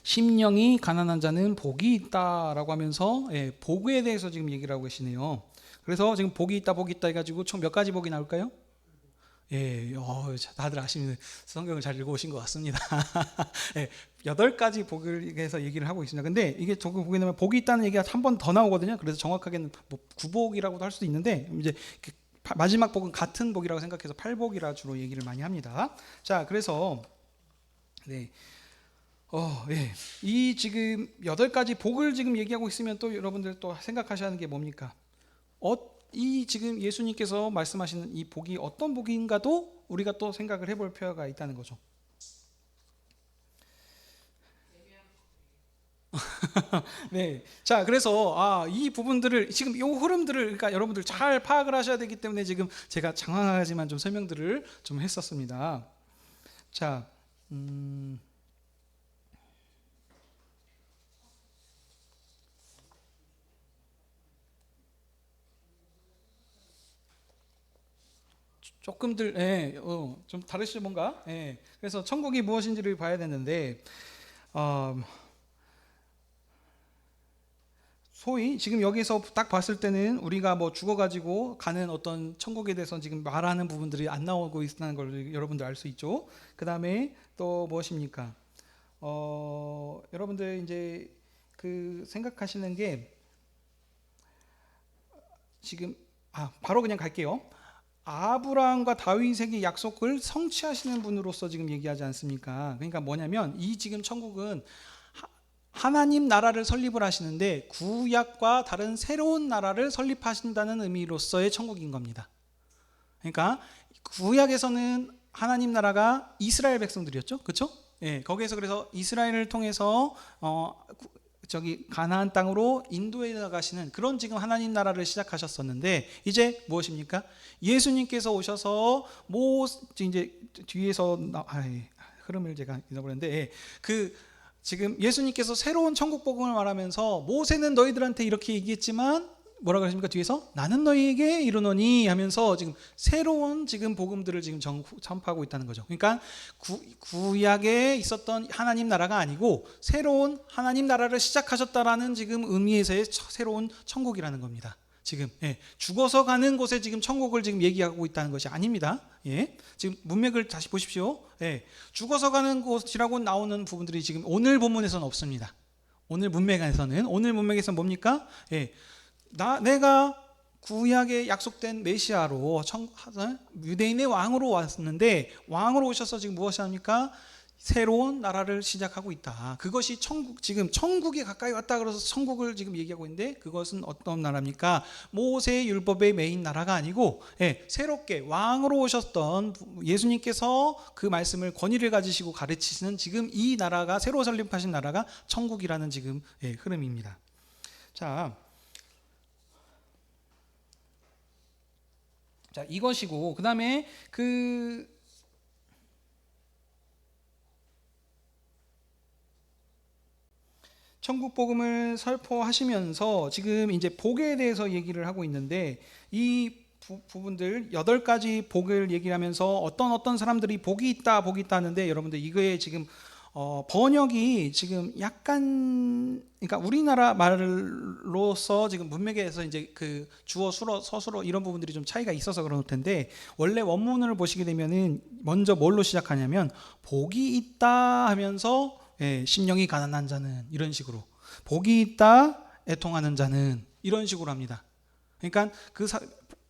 심령이 가난한 자는 복이 있다라고 하면서 복에 대해서 지금 얘기를 하고 계시네요. 그래서 지금 복이 있다 해가지고 총 몇 가지 복이 나올까요? 다들 아시는 성경을 잘 읽어오신 것 같습니다. 8가지 복을 해서 얘기를 하고 있습니다. 근데 이게 저거 보게 되면 복이 있다는 얘기가 한 번 더 나오거든요. 그래서 정확하게는 뭐 9복이라고도 할 수도 있는데, 이제 마지막 복은 같은 복이라고 생각해서 8복이라 주로 얘기를 많이 합니다. 자, 그래서 이 지금 8가지 복을 지금 얘기하고 있으면 또 여러분들 또 생각하셔야 하는 게 뭡니까? 이 지금 예수님께서 말씀하시는 이 복이 어떤 복인가도 우리가 또 생각을 해볼 필요가 있다는 거죠. 자, 그래서 이 부분들을 지금 이 흐름들을 그러니까 여러분들 잘 파악을 하셔야 되기 때문에 지금 제가 장황하지만 좀 설명들을 좀 했었습니다. 자, 조금들 좀 다르시죠 뭔가. 그래서 천국이 무엇인지를 봐야 되는데 소위 지금 여기서 딱 봤을 때는 우리가 뭐 죽어가지고 가는 어떤 천국에 대해서 지금 말하는 부분들이 안 나오고 있다는 걸 여러분들 알 수 있죠. 그 다음에 또 무엇입니까? 여러분들 이제 그 생각하시는 게 지금 바로 그냥 갈게요. 아브라함과 다윗에게 약속을 성취하시는 분으로서 지금 얘기하지 않습니까? 그러니까 뭐냐면 이 지금 천국은 하나님 나라를 설립을 하시는데 구약과 다른 새로운 나라를 설립하신다는 의미로서의 천국인 겁니다. 그러니까 구약에서는 하나님 나라가 이스라엘 백성들이었죠, 그렇죠? 거기에서 그래서 이스라엘을 통해서 가나안 땅으로 인도해 나가시는 그런 지금 하나님 나라를 시작하셨었는데 이제 무엇입니까? 예수님께서 오셔서 이제 뒤에서 흐름을 제가 잊어버렸는데 지금 예수님께서 새로운 천국 복음을 말하면서 모세는 너희들한테 이렇게 얘기했지만 뭐라 그러십니까? 뒤에서 나는 너희에게 이르노니 하면서 지금 새로운 지금 복음들을 지금 전파하고 있다는 거죠. 그러니까 구약에 있었던 하나님 나라가 아니고 새로운 하나님 나라를 시작하셨다라는 지금 의미에서의 새로운 천국이라는 겁니다. 지금 죽어서 가는 곳에 지금 천국을 지금 얘기하고 있다는 것이 아닙니다. 지금 문맥을 다시 보십시오. 죽어서 가는 곳이라고 나오는 부분들이 지금 오늘 본문에서는 없습니다. 오늘 문맥에서는 뭡니까? 내가 구약에 약속된 메시아로 유대인의 왕으로 왔는데 왕으로 오셔서 지금 무엇이 합니까? 새로운 나라를 시작하고 있다. 그것이 지금 천국에 가까이 왔다 그래서 천국을 지금 얘기하고 있는데 그것은 어떤 나라입니까? 모세의 율법의 메인 나라가 아니고 새롭게 왕으로 오셨던 예수님께서 그 말씀을 권위를 가지시고 가르치시는 지금 이 나라가 새로 설립하신 나라가 천국이라는 지금 흐름입니다. 자, 이것이고 그 다음에 천국 복음을 선포하시면서 지금 이제 복에 대해서 얘기를 하고 있는데 이 부분들 8가지 복을 얘기하면서 어떤 사람들이 복이 있다 하는데 여러분들 이거에 지금 번역이 지금 약간 그러니까 우리나라 말로서 지금 문맥에서 이제 그 주어 수어 서술어 이런 부분들이 좀 차이가 있어서 그럴 텐데 원래 원문을 보시게 되면은 먼저 뭘로 시작하냐면 복이 있다 하면서 심령이 가난한 자는 이런 식으로 복이 있다 애통하는 자는 이런 식으로 합니다. 그러니까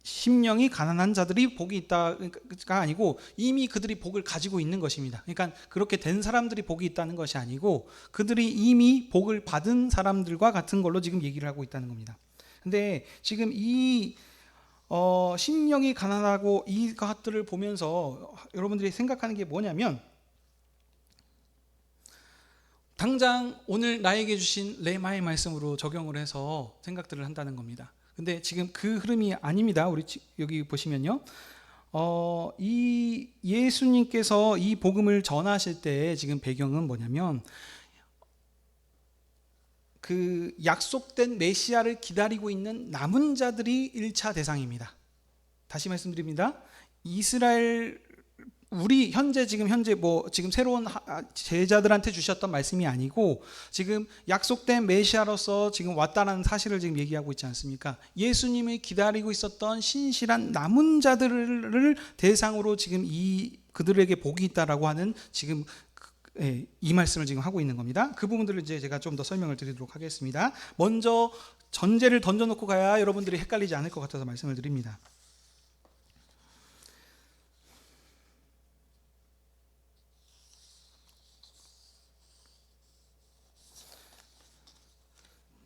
심령이 가난한 자들이 복이 있다가 아니고 이미 그들이 복을 가지고 있는 것입니다. 그러니까 그렇게 된 사람들이 복이 있다는 것이 아니고 그들이 이미 복을 받은 사람들과 같은 걸로 지금 얘기를 하고 있다는 겁니다. 근데 지금 이 심령이 가난하고 이 것들을 보면서 여러분들이 생각하는 게 뭐냐면 당장 오늘 나에게 주신 레마의 말씀으로 적용을 해서 생각들을 한다는 겁니다. 근데 지금 그 흐름이 아닙니다. 우리 여기 보시면요. 이 예수님께서 이 복음을 전하실 때 지금 배경은 뭐냐면 그 약속된 메시아를 기다리고 있는 남은 자들이 1차 대상입니다. 다시 말씀드립니다. 우리 현재 지금 새로운 제자들한테 주셨던 말씀이 아니고 지금 약속된 메시아로서 지금 왔다는 사실을 지금 얘기하고 있지 않습니까? 예수님을 기다리고 있었던 신실한 남은 자들을 대상으로 지금 그들에게 복이 있다라고 하는 지금 이 말씀을 지금 하고 있는 겁니다. 그 부분들을 이제 제가 좀 더 설명을 드리도록 하겠습니다. 먼저 전제를 던져놓고 가야 여러분들이 헷갈리지 않을 것 같아서 말씀을 드립니다.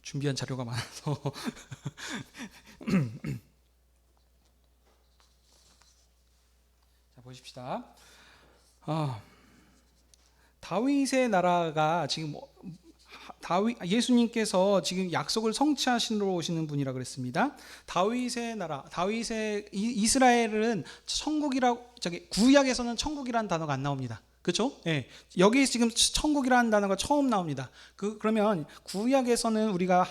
준비한 자료가 많아서 자 보십시다. 다윗의 나라가 지금 예수님께서 지금 약속을 성취하시러 오시는 분이라 그랬습니다. 다윗의 나라, 이스라엘은 천국이라고 구약에서는 천국이라는 단어가 안 나옵니다. 그렇죠? 예. 여기 지금 천국이라는 단어가 처음 나옵니다. 그러면 구약에서는 우리가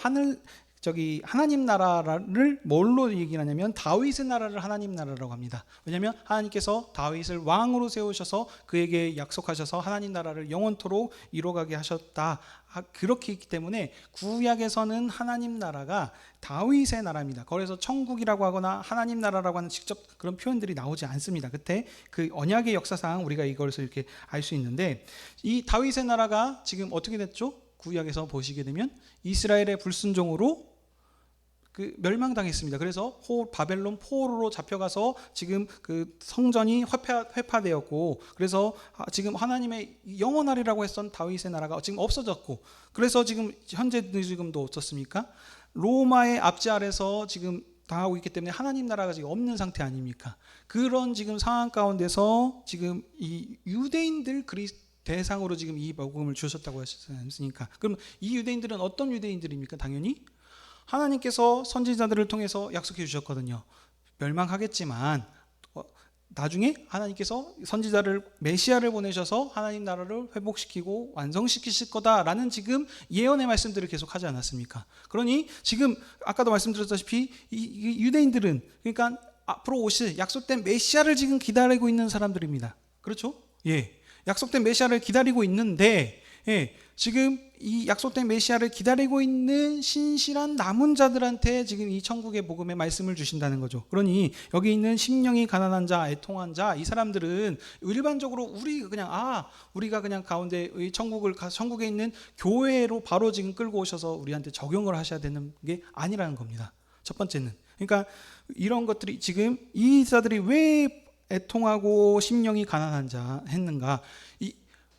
하나님 나라를 뭘로 얘기하냐면 다윗의 나라를 하나님 나라라고 합니다. 왜냐하면 하나님께서 다윗을 왕으로 세우셔서 그에게 약속하셔서 하나님 나라를 영원토록 이뤄가게 하셨다. 그렇게 있기 때문에 구약에서는 하나님 나라가 다윗의 나라입니다. 그래서 천국이라고 하거나 하나님 나라라고 하는 직접 그런 표현들이 나오지 않습니다. 그때 그 언약의 역사상 우리가 이것을 이렇게 알 수 있는데, 이 다윗의 나라가 지금 어떻게 됐죠? 구약에서 보시게 되면 이스라엘의 불순종으로 멸망당했습니다. 그래서 바벨론 포로로 잡혀가서 지금 그 성전이 회파되었고, 그래서 지금 하나님의 영원하리라고 했던 다윗의 나라가 지금 없어졌고, 그래서 지금 현재 지금도 어떻습니까? 로마의 압제 아래서 지금 당하고 있기 때문에 하나님 나라가 지금 없는 상태 아닙니까? 그런 지금 상황 가운데서 지금 이 유대인들 대상으로 지금 이 복음을 주셨다고 하셨지 않습니까? 그럼 이 유대인들은 어떤 유대인들입니까? 당연히 하나님께서 선지자들을 통해서 약속해 주셨거든요. 멸망하겠지만 나중에 하나님께서 선지자를 메시아를 보내셔서 하나님 나라를 회복시키고 완성시키실 거다라는 지금 예언의 말씀들을 계속 하지 않았습니까? 그러니 지금 아까도 말씀드렸다시피 이 유대인들은 그러니까 앞으로 오실 약속된 메시아를 지금 기다리고 있는 사람들입니다. 그렇죠? 예. 약속된 메시아를 기다리고 있는데, 예, 지금 이 약속된 메시아를 기다리고 있는 신실한 남은 자들한테 지금 이 천국의 복음의 말씀을 주신다는 거죠. 그러니 여기 있는 심령이 가난한 자, 애통한 자, 이 사람들은 일반적으로 우리가 그냥 가운데 천국에 있는 교회로 바로 지금 끌고 오셔서 우리한테 적용을 하셔야 되는 게 아니라는 겁니다. 첫 번째는. 그러니까 이런 것들이 지금 이 자들이 왜 애통하고 심령이 가난한 자 했는가?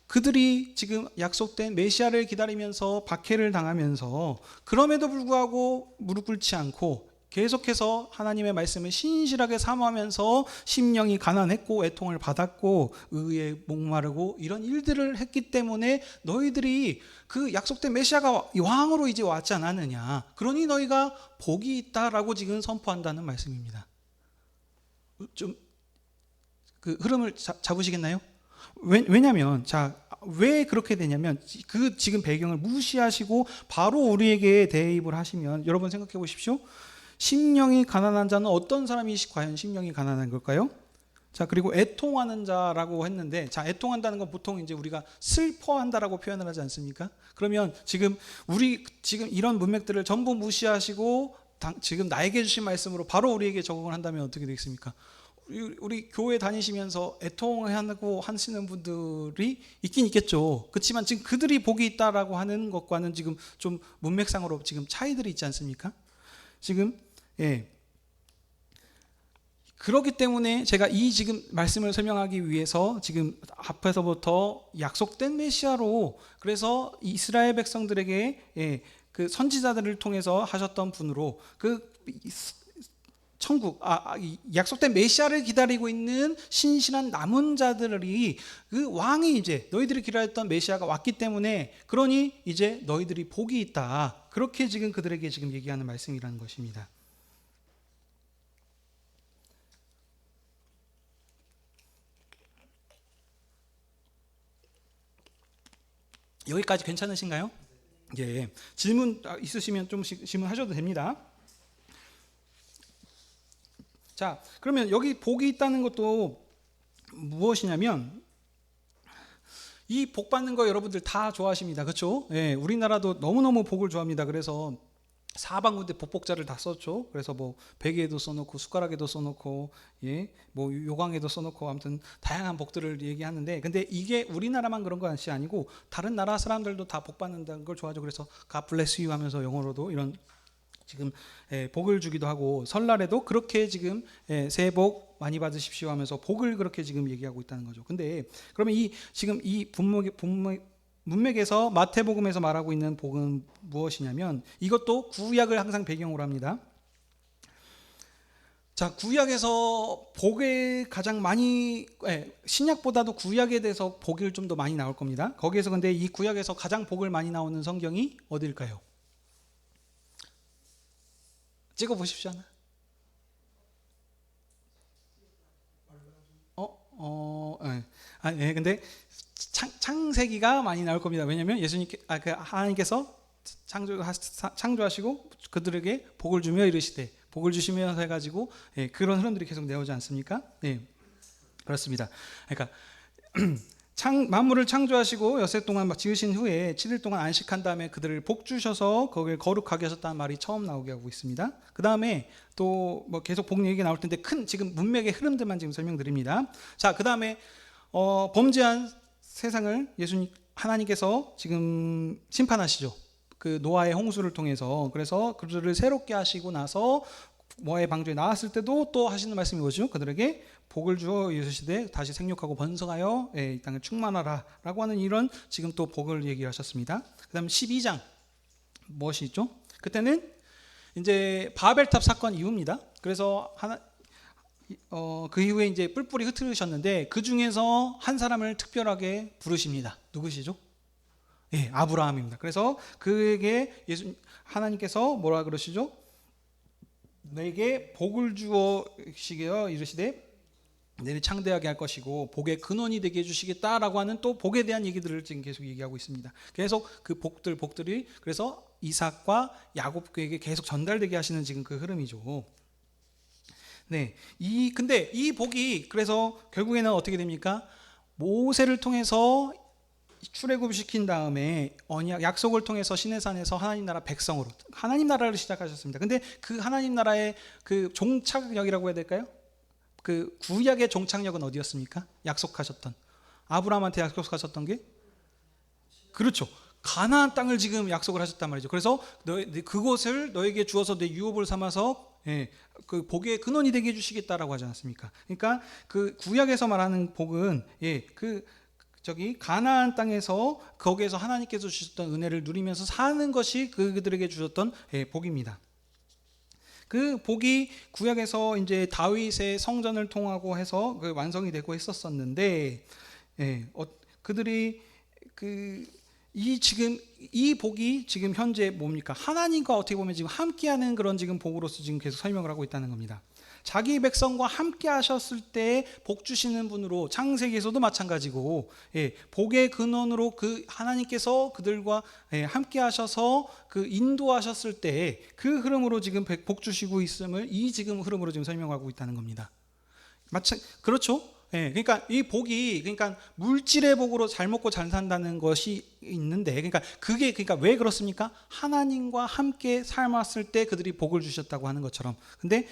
그들이 지금 약속된 메시아를 기다리면서 박해를 당하면서 그럼에도 불구하고 무릎 꿇지 않고 계속해서 하나님의 말씀을 신실하게 사모하면서 심령이 가난했고 애통을 받았고 의에 목마르고 이런 일들을 했기 때문에 너희들이 그 약속된 메시아가 왕으로 이제 왔지 않았느냐, 그러니 너희가 복이 있다라고 지금 선포한다는 말씀입니다. 좀 그 흐름을 잡으시겠나요? 왜냐하면 왜 그렇게 되냐면 그 지금 배경을 무시하시고 바로 우리에게 대입을 하시면, 여러분 생각해 보십시오. 심령이 가난한 자는 어떤 사람이 과연 심령이 가난한 걸까요? 그리고 애통하는 자라고 했는데, 애통한다는 건 보통 이제 우리가 슬퍼한다라고 표현을 하지 않습니까? 그러면 지금 이런 문맥들을 전부 무시하시고 지금 나에게 주신 말씀으로 바로 우리에게 적응을 한다면 어떻게 되겠습니까? 우리 교회 다니시면서 애통하고 하시는 분들이 있긴 있겠죠. 그렇지만 지금 그들이 복이 있다라고 하는 것과는 지금 좀 문맥상으로 지금 차이들이 있지 않습니까? 지금 그렇기 때문에 제가 이 지금 말씀을 설명하기 위해서 지금 앞에서부터 약속된 메시아로, 그래서 이스라엘 백성들에게 그 선지자들을 통해서 하셨던 분으로 약속된 메시아를 기다리고 있는 신실한 남은 자들이 그 왕이 이제 너희들이 기다렸던 메시아가 왔기 때문에, 그러니 이제 너희들이 복이 있다, 그렇게 지금 그들에게 지금 얘기하는 말씀이라는 것입니다. 여기까지 괜찮으신가요? 예. 질문 있으시면 좀 질문하셔도 됩니다. 그러면 여기 복이 있다는 것도 무엇이냐면, 이 복 받는 거 여러분들 다 좋아하십니다. 그렇죠? 예, 우리나라도 너무너무 복을 좋아합니다. 그래서 사방군데 복복자를 다 썼죠. 그래서 뭐 베개에도 써놓고 숟가락에도 써놓고 뭐 요강에도 써놓고 아무튼 다양한 복들을 얘기하는데, 근데 이게 우리나라만 그런 것이 아니고 다른 나라 사람들도 다 복 받는다는 걸 좋아하죠. 그래서 God bless you 하면서 영어로도 이런 지금 복을 주기도 하고, 설날에도 그렇게 지금 새해 복 많이 받으십시오 하면서 복을 그렇게 지금 얘기하고 있다는 거죠. 근데 그러면 지금 이 문맥에서 마태복음에서 말하고 있는 복은 무엇이냐면, 이것도 구약을 항상 배경으로 합니다. 구약에서 복에 가장 많이, 신약보다도 구약에 대해서 복이 좀 더 많이 나올 겁니다. 거기에서 근데 이 구약에서 가장 복을 많이 나오는 성경이 어딜까요? 찍어 보십시오. 근데 창세기가 많이 나올 겁니다. 왜냐하면 하나님께서 창조하시고 그들에게 복을 주며 이르시되, 복을 주시며 해가지고 그런 흐름들이 계속 나오지 않습니까? 그렇습니다. 그러니까 만물을 창조하시고 여세 동안 지으신 후에 7일 동안 안식한 다음에 그들을 복 주셔서 거기를 거룩하게 하셨다는 말이 처음 나오게 하고 있습니다. 그 다음에 또 뭐 계속 복 얘기 나올 텐데 큰 지금 문맥의 흐름들만 지금 설명드립니다. 자, 그 다음에 범죄한 세상을 하나님께서 지금 심판하시죠. 그 노아의 홍수를 통해서. 그래서 그들을 새롭게 하시고 나서 노아의 방주에 나왔을 때도 또 하시는 말씀이 뭐죠? 그들에게 복을 주어 이르시되 다시 생육하고 번성하여 이 땅을 충만하라 라고 하는 이런 지금 또 복을 얘기하셨습니다. 그 다음 12장 무엇이 있죠? 그때는 이제 바벨탑 사건 이후입니다. 그래서 그 이후에 이제 뿔뿔이 흩으셨는데 그 중에서 한 사람을 특별하게 부르십니다. 누구시죠? 아브라함입니다. 그래서 그에게 하나님께서 뭐라 그러시죠? 너에게 복을 주시기여 이르시되 너를 창대하게 할 것이고 복의 근원이 되게 해주시겠다라고 하는 또 복에 대한 얘기들을 지금 계속 얘기하고 있습니다. 계속 그 복들이 그래서 이삭과 야곱에게 계속 전달되게 하시는 지금 그 흐름이죠. 근데 이 복이 그래서 결국에는 어떻게 됩니까? 모세를 통해서 출애굽시킨 다음에 언약 약속을 통해서 시내산에서 하나님 나라 백성으로 하나님 나라를 시작하셨습니다. 근데 그 하나님 나라의 그 종착역이라고 해야 될까요? 그 구약의 종착역은 어디였습니까? 약속하셨던 아브라함한테 약속하셨던 게 그렇죠. 가나안 땅을 지금 약속을 하셨단 말이죠. 그래서 그곳을 너에게 주어서 내 유업을 삼아서 그 복의 근원이 되게 해주시겠다라고 하지 않았습니까? 그러니까 그 구약에서 말하는 복은 가나안 땅에서 거기에서 하나님께서 주셨던 은혜를 누리면서 사는 것이 그들에게 주셨던 복입니다. 그 복이 구약에서 이제 다윗의 성전을 통하고 해서 그 완성이 되고 했었었는데 그들이 이 복이 지금 현재 뭡니까? 하나님과 어떻게 보면 지금 함께하는 그런 지금 복으로서 지금 계속 설명을 하고 있다는 겁니다. 자기 백성과 함께 하셨을 때 복 주시는 분으로 창세기에서도 마찬가지고 복의 근원으로 그 하나님께서 그들과 함께 하셔서 그 인도하셨을 때 그 흐름으로 지금 복 주시고 있음을 이 지금 흐름으로 지금 설명하고 있다는 겁니다. 그렇죠? 그러니까 이 복이 그러니까 물질의 복으로 잘 먹고 잘 산다는 것이 있는데 그러니까 왜 그렇습니까? 하나님과 함께 삶았을 때 그들이 복을 주셨다고 하는 것처럼. 근데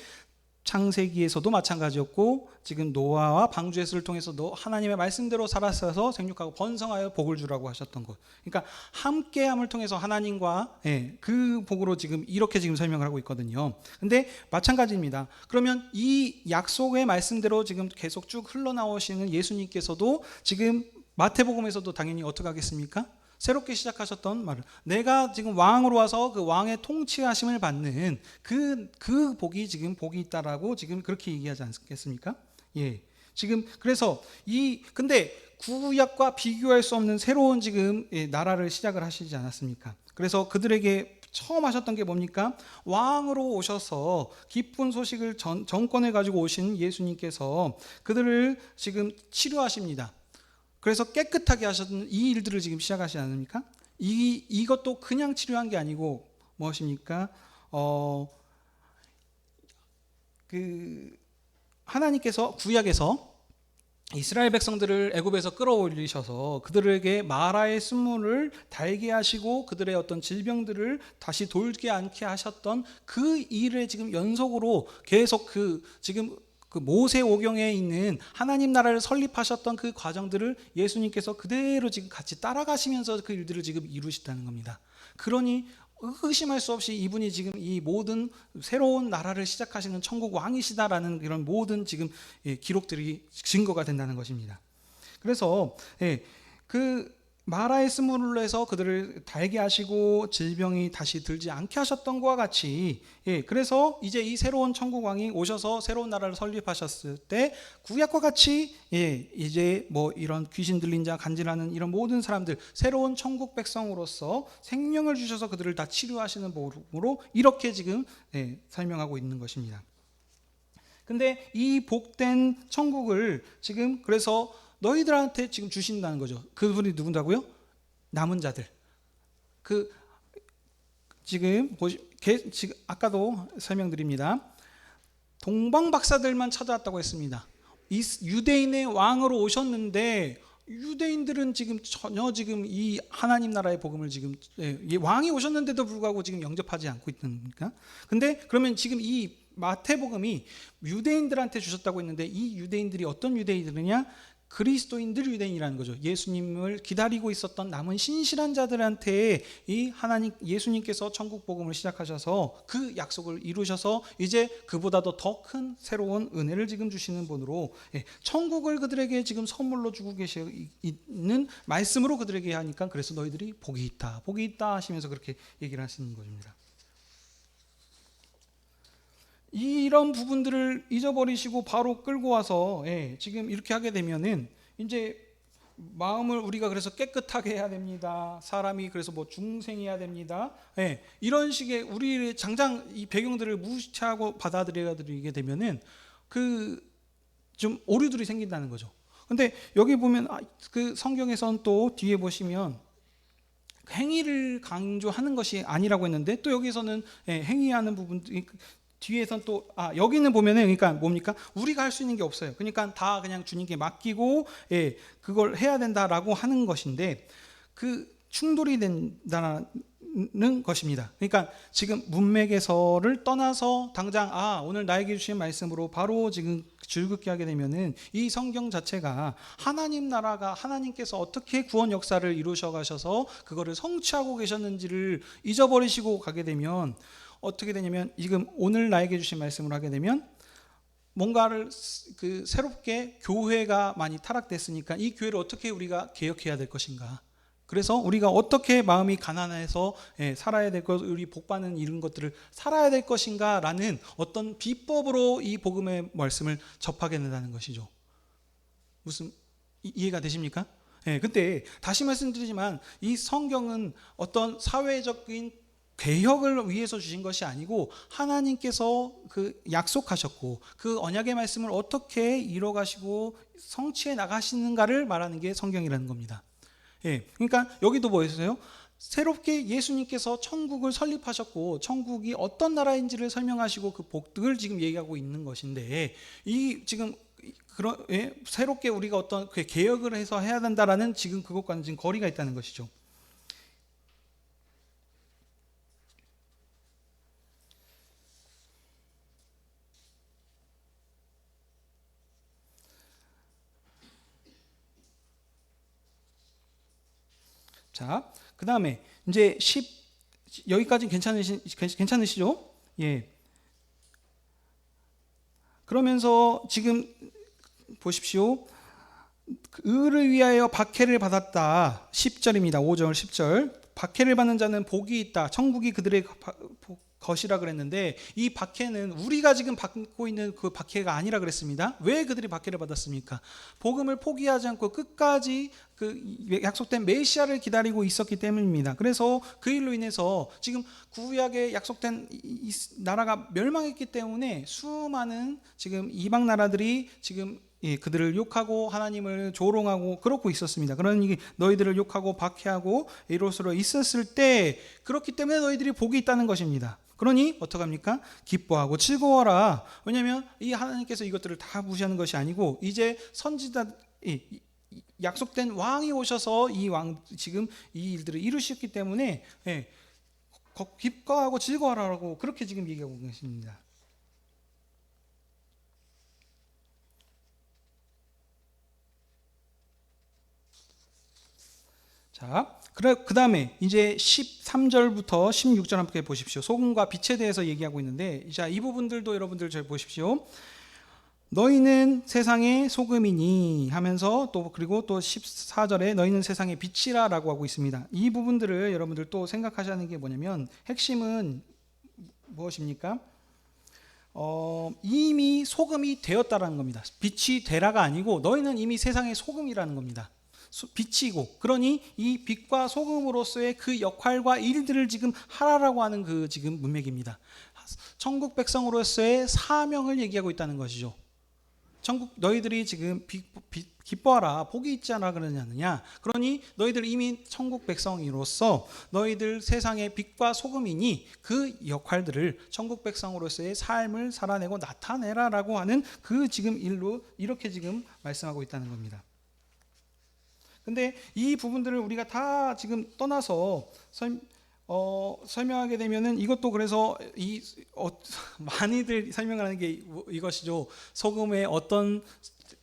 창세기에서도 마찬가지였고 지금 노아와 방주에서를 통해서 하나님의 말씀대로 살아서 생육하고 번성하여 복을 주라고 하셨던 것. 그러니까 함께함을 통해서 하나님과 그 복으로 지금 이렇게 지금 설명을 하고 있거든요. 근데 마찬가지입니다. 그러면 이 약속의 말씀대로 지금 계속 쭉 흘러나오시는 예수님께서도 지금 마태복음에서도 당연히 어떻게 하겠습니까? 새롭게 시작하셨던 말을 내가 지금 왕으로 와서 그 왕의 통치하심을 받는 그 복이 지금 복이 있다라고 지금 그렇게 얘기하지 않겠습니까? 지금 그래서 근데 구약과 비교할 수 없는 새로운 지금 나라를 시작을 하시지 않았습니까? 그래서 그들에게 처음 하셨던 게 뭡니까? 왕으로 오셔서 기쁜 소식을 정권을 가지고 오신 예수님께서 그들을 지금 치료하십니다. 그래서 깨끗하게 하셨던 이 일들을 지금 시작하시지 않습니까? 이것도 그냥 치료한 게 아니고 무엇입니까? 하나님께서 구약에서 이스라엘 백성들을 애굽에서 끌어올리셔서 그들에게 마라의 순물을 달게 하시고 그들의 어떤 질병들을 다시 돌게 않게 하셨던 그 일의 지금 연속으로 계속 지금 그 모세오경에 있는 하나님 나라를 설립하셨던 그 과정들을 예수님께서 그대로 지금 같이 따라가시면서 그 일들을 지금 이루시다는 겁니다. 그러니 의심할 수 없이 이분이 지금 이 모든 새로운 나라를 시작하시는 천국 왕이시다라는 이런 모든 지금 기록들이 증거가 된다는 것입니다. 그래서 그 마라의 스물로 해서 그들을 달게 하시고 질병이 다시 들지 않게 하셨던 것과 같이 그래서 이제 이 새로운 천국 왕이 오셔서 새로운 나라를 설립하셨을 때 구약과 같이 이제 뭐 이런 귀신 들린 자 간질하는 이런 모든 사람들 새로운 천국 백성으로서 생명을 주셔서 그들을 다 치료하시는 복으로 이렇게 지금 설명하고 있는 것입니다. 근데 이 복된 천국을 지금 그래서 너희들한테 지금 주신다는 거죠. 그분이 누군다고요? 남은 자들. 지금 아까도 설명드립니다. 동방 박사들만 찾아왔다고 했습니다. 유대인의 왕으로 오셨는데 유대인들은 지금 전혀 지금 이 하나님 나라의 복음을 지금 왕이 오셨는데도 불구하고 지금 영접하지 않고 있습니까? 근데 그러면 지금 이 마태복음이 유대인들한테 주셨다고 했는데 이 유대인들이 어떤 유대인들이냐? 그리스도인들 유대인이라는 거죠. 예수님을 기다리고 있었던 남은 신실한 자들한테 이 하나님 예수님께서 천국 복음을 시작하셔서 그 약속을 이루셔서 이제 그보다도 더 큰 새로운 은혜를 지금 주시는 분으로 천국을 그들에게 지금 선물로 주고 계시는 말씀으로 그들에게 하니까 그래서 너희들이 복이 있다 하시면서 그렇게 얘기를 하시는 것입니다. 이런 부분들을 잊어버리시고 바로 끌고 와서 지금 이렇게 하게 되면은 이제 마음을 우리가 그래서 깨끗하게 해야 됩니다. 사람이 그래서 뭐 중생해야 됩니다. 이런 식의 우리 장장 이 배경들을 무시하고 받아들이게 되면은 좀 오류들이 생긴다는 거죠. 근데 여기 보면 그 성경에선 또 뒤에 보시면 행위를 강조하는 것이 아니라고 했는데 또 여기서는 행위하는 부분들이 뒤에선 또 여기는 보면은 그러니까 뭡니까? 우리가 할 수 있는 게 없어요. 그러니까 다 그냥 주님께 맡기고 그걸 해야 된다라고 하는 것인데 그 충돌이 된다는 것입니다. 그러니까 지금 문맥에서를 떠나서 당장 오늘 나에게 주신 말씀으로 바로 지금 즐겁게 하게 되면은 이 성경 자체가 하나님 나라가 하나님께서 어떻게 구원 역사를 이루셔 가셔서 그거를 성취하고 계셨는지를 잊어버리시고 가게 되면 어떻게 되냐면 지금 오늘 나에게 주신 말씀을 하게 되면 뭔가를 새롭게 교회가 많이 타락됐으니까 이 교회를 어떻게 우리가 개혁해야 될 것인가. 그래서 우리가 어떻게 마음이 가난해서 살아야 될 것, 우리 복받는 이런 것들을 살아야 될 것인가 라는 어떤 비법으로 이 복음의 말씀을 접하게 된다는 것이죠. 무슨 이해가 되십니까? 근데 다시 말씀드리지만 이 성경은 어떤 사회적인 개혁을 위해서 주신 것이 아니고 하나님께서 약속하셨고 그 언약의 말씀을 어떻게 이뤄가시고 성취해 나가시는가를 말하는 게 성경이라는 겁니다. 그러니까 여기도 뭐였어요? 새롭게 예수님께서 천국을 설립하셨고 천국이 어떤 나라인지를 설명하시고 그 복들을 지금 얘기하고 있는 것인데 이 지금 새롭게 우리가 어떤 개혁을 해서 해야 된다라는 지금 그것과는 지금 거리가 있다는 것이죠. 자, 그 다음에 이제 여기까지 괜찮으시죠? 그러면서 지금 보십시오. 의를 위하여 박해를 받았다. 10절입니다. 5절 10절. 박해를 받는 자는 복이 있다. 천국이 그들의 것이라 그랬는데 이 박해는 우리가 지금 받고 있는 그 박해가 아니라 그랬습니다. 왜 그들이 박해를 받았습니까? 복음을 포기하지 않고 끝까지 그 약속된 메시아를 기다리고 있었기 때문입니다. 그래서 그 일로 인해서 지금 구약에 약속된 이 나라가 멸망했기 때문에 수많은 지금 이방 나라들이 지금 그들을 욕하고 하나님을 조롱하고 그러고 있었습니다. 그러니 너희들을 욕하고 박해하고 이로서로 있었을 때 그렇기 때문에 너희들이 복이 있다는 것입니다. 그러니 어떡합니까? 기뻐하고 즐거워라. 왜냐하면 이 하나님께서 이것들을 다 무시하는 것이 아니고 이제 선지자 약속된 왕이 오셔서 이 왕 지금 이 일들을 이루셨기 때문에 기뻐하고 즐거워라라고 그렇게 지금 얘기하고 계십니다. 자, 그 다음에 이제 13절부터 16절 함께 보십시오. 소금과 빛에 대해서 얘기하고 있는데, 자, 이 부분들도 여러분들 잘 보십시오. 너희는 세상의 소금이니 하면서 그리고 또 14절에 너희는 세상의 빛이라 라고 하고 있습니다. 이 부분들을 여러분들 또 생각하셔야 하는 게 뭐냐면 핵심은 무엇입니까? 이미 소금이 되었다라는 겁니다. 빛이 되라가 아니고 너희는 이미 세상의 소금이라는 겁니다. 빛이고, 그러니 이 빛과 소금으로서의 그 역할과 일들을 지금 하라라고 하는 그 지금 문맥입니다. 천국 백성으로서의 사명을 얘기하고 있다는 것이죠. 너희들이 지금 기뻐하라 복이 있지 않아 그러느냐. 그러니 너희들 이미 천국 백성으로서 너희들 세상의 빛과 소금이니 그 역할들을 천국 백성으로서의 삶을 살아내고 나타내라라고 하는 그 지금 일로 이렇게 지금 말씀하고 있다는 겁니다. 근데 이 부분들을 우리가 다 지금 떠나서 설명하게 되면은 이것도 그래서 많이들 설명하는 게 이것이죠. 소금에 어떤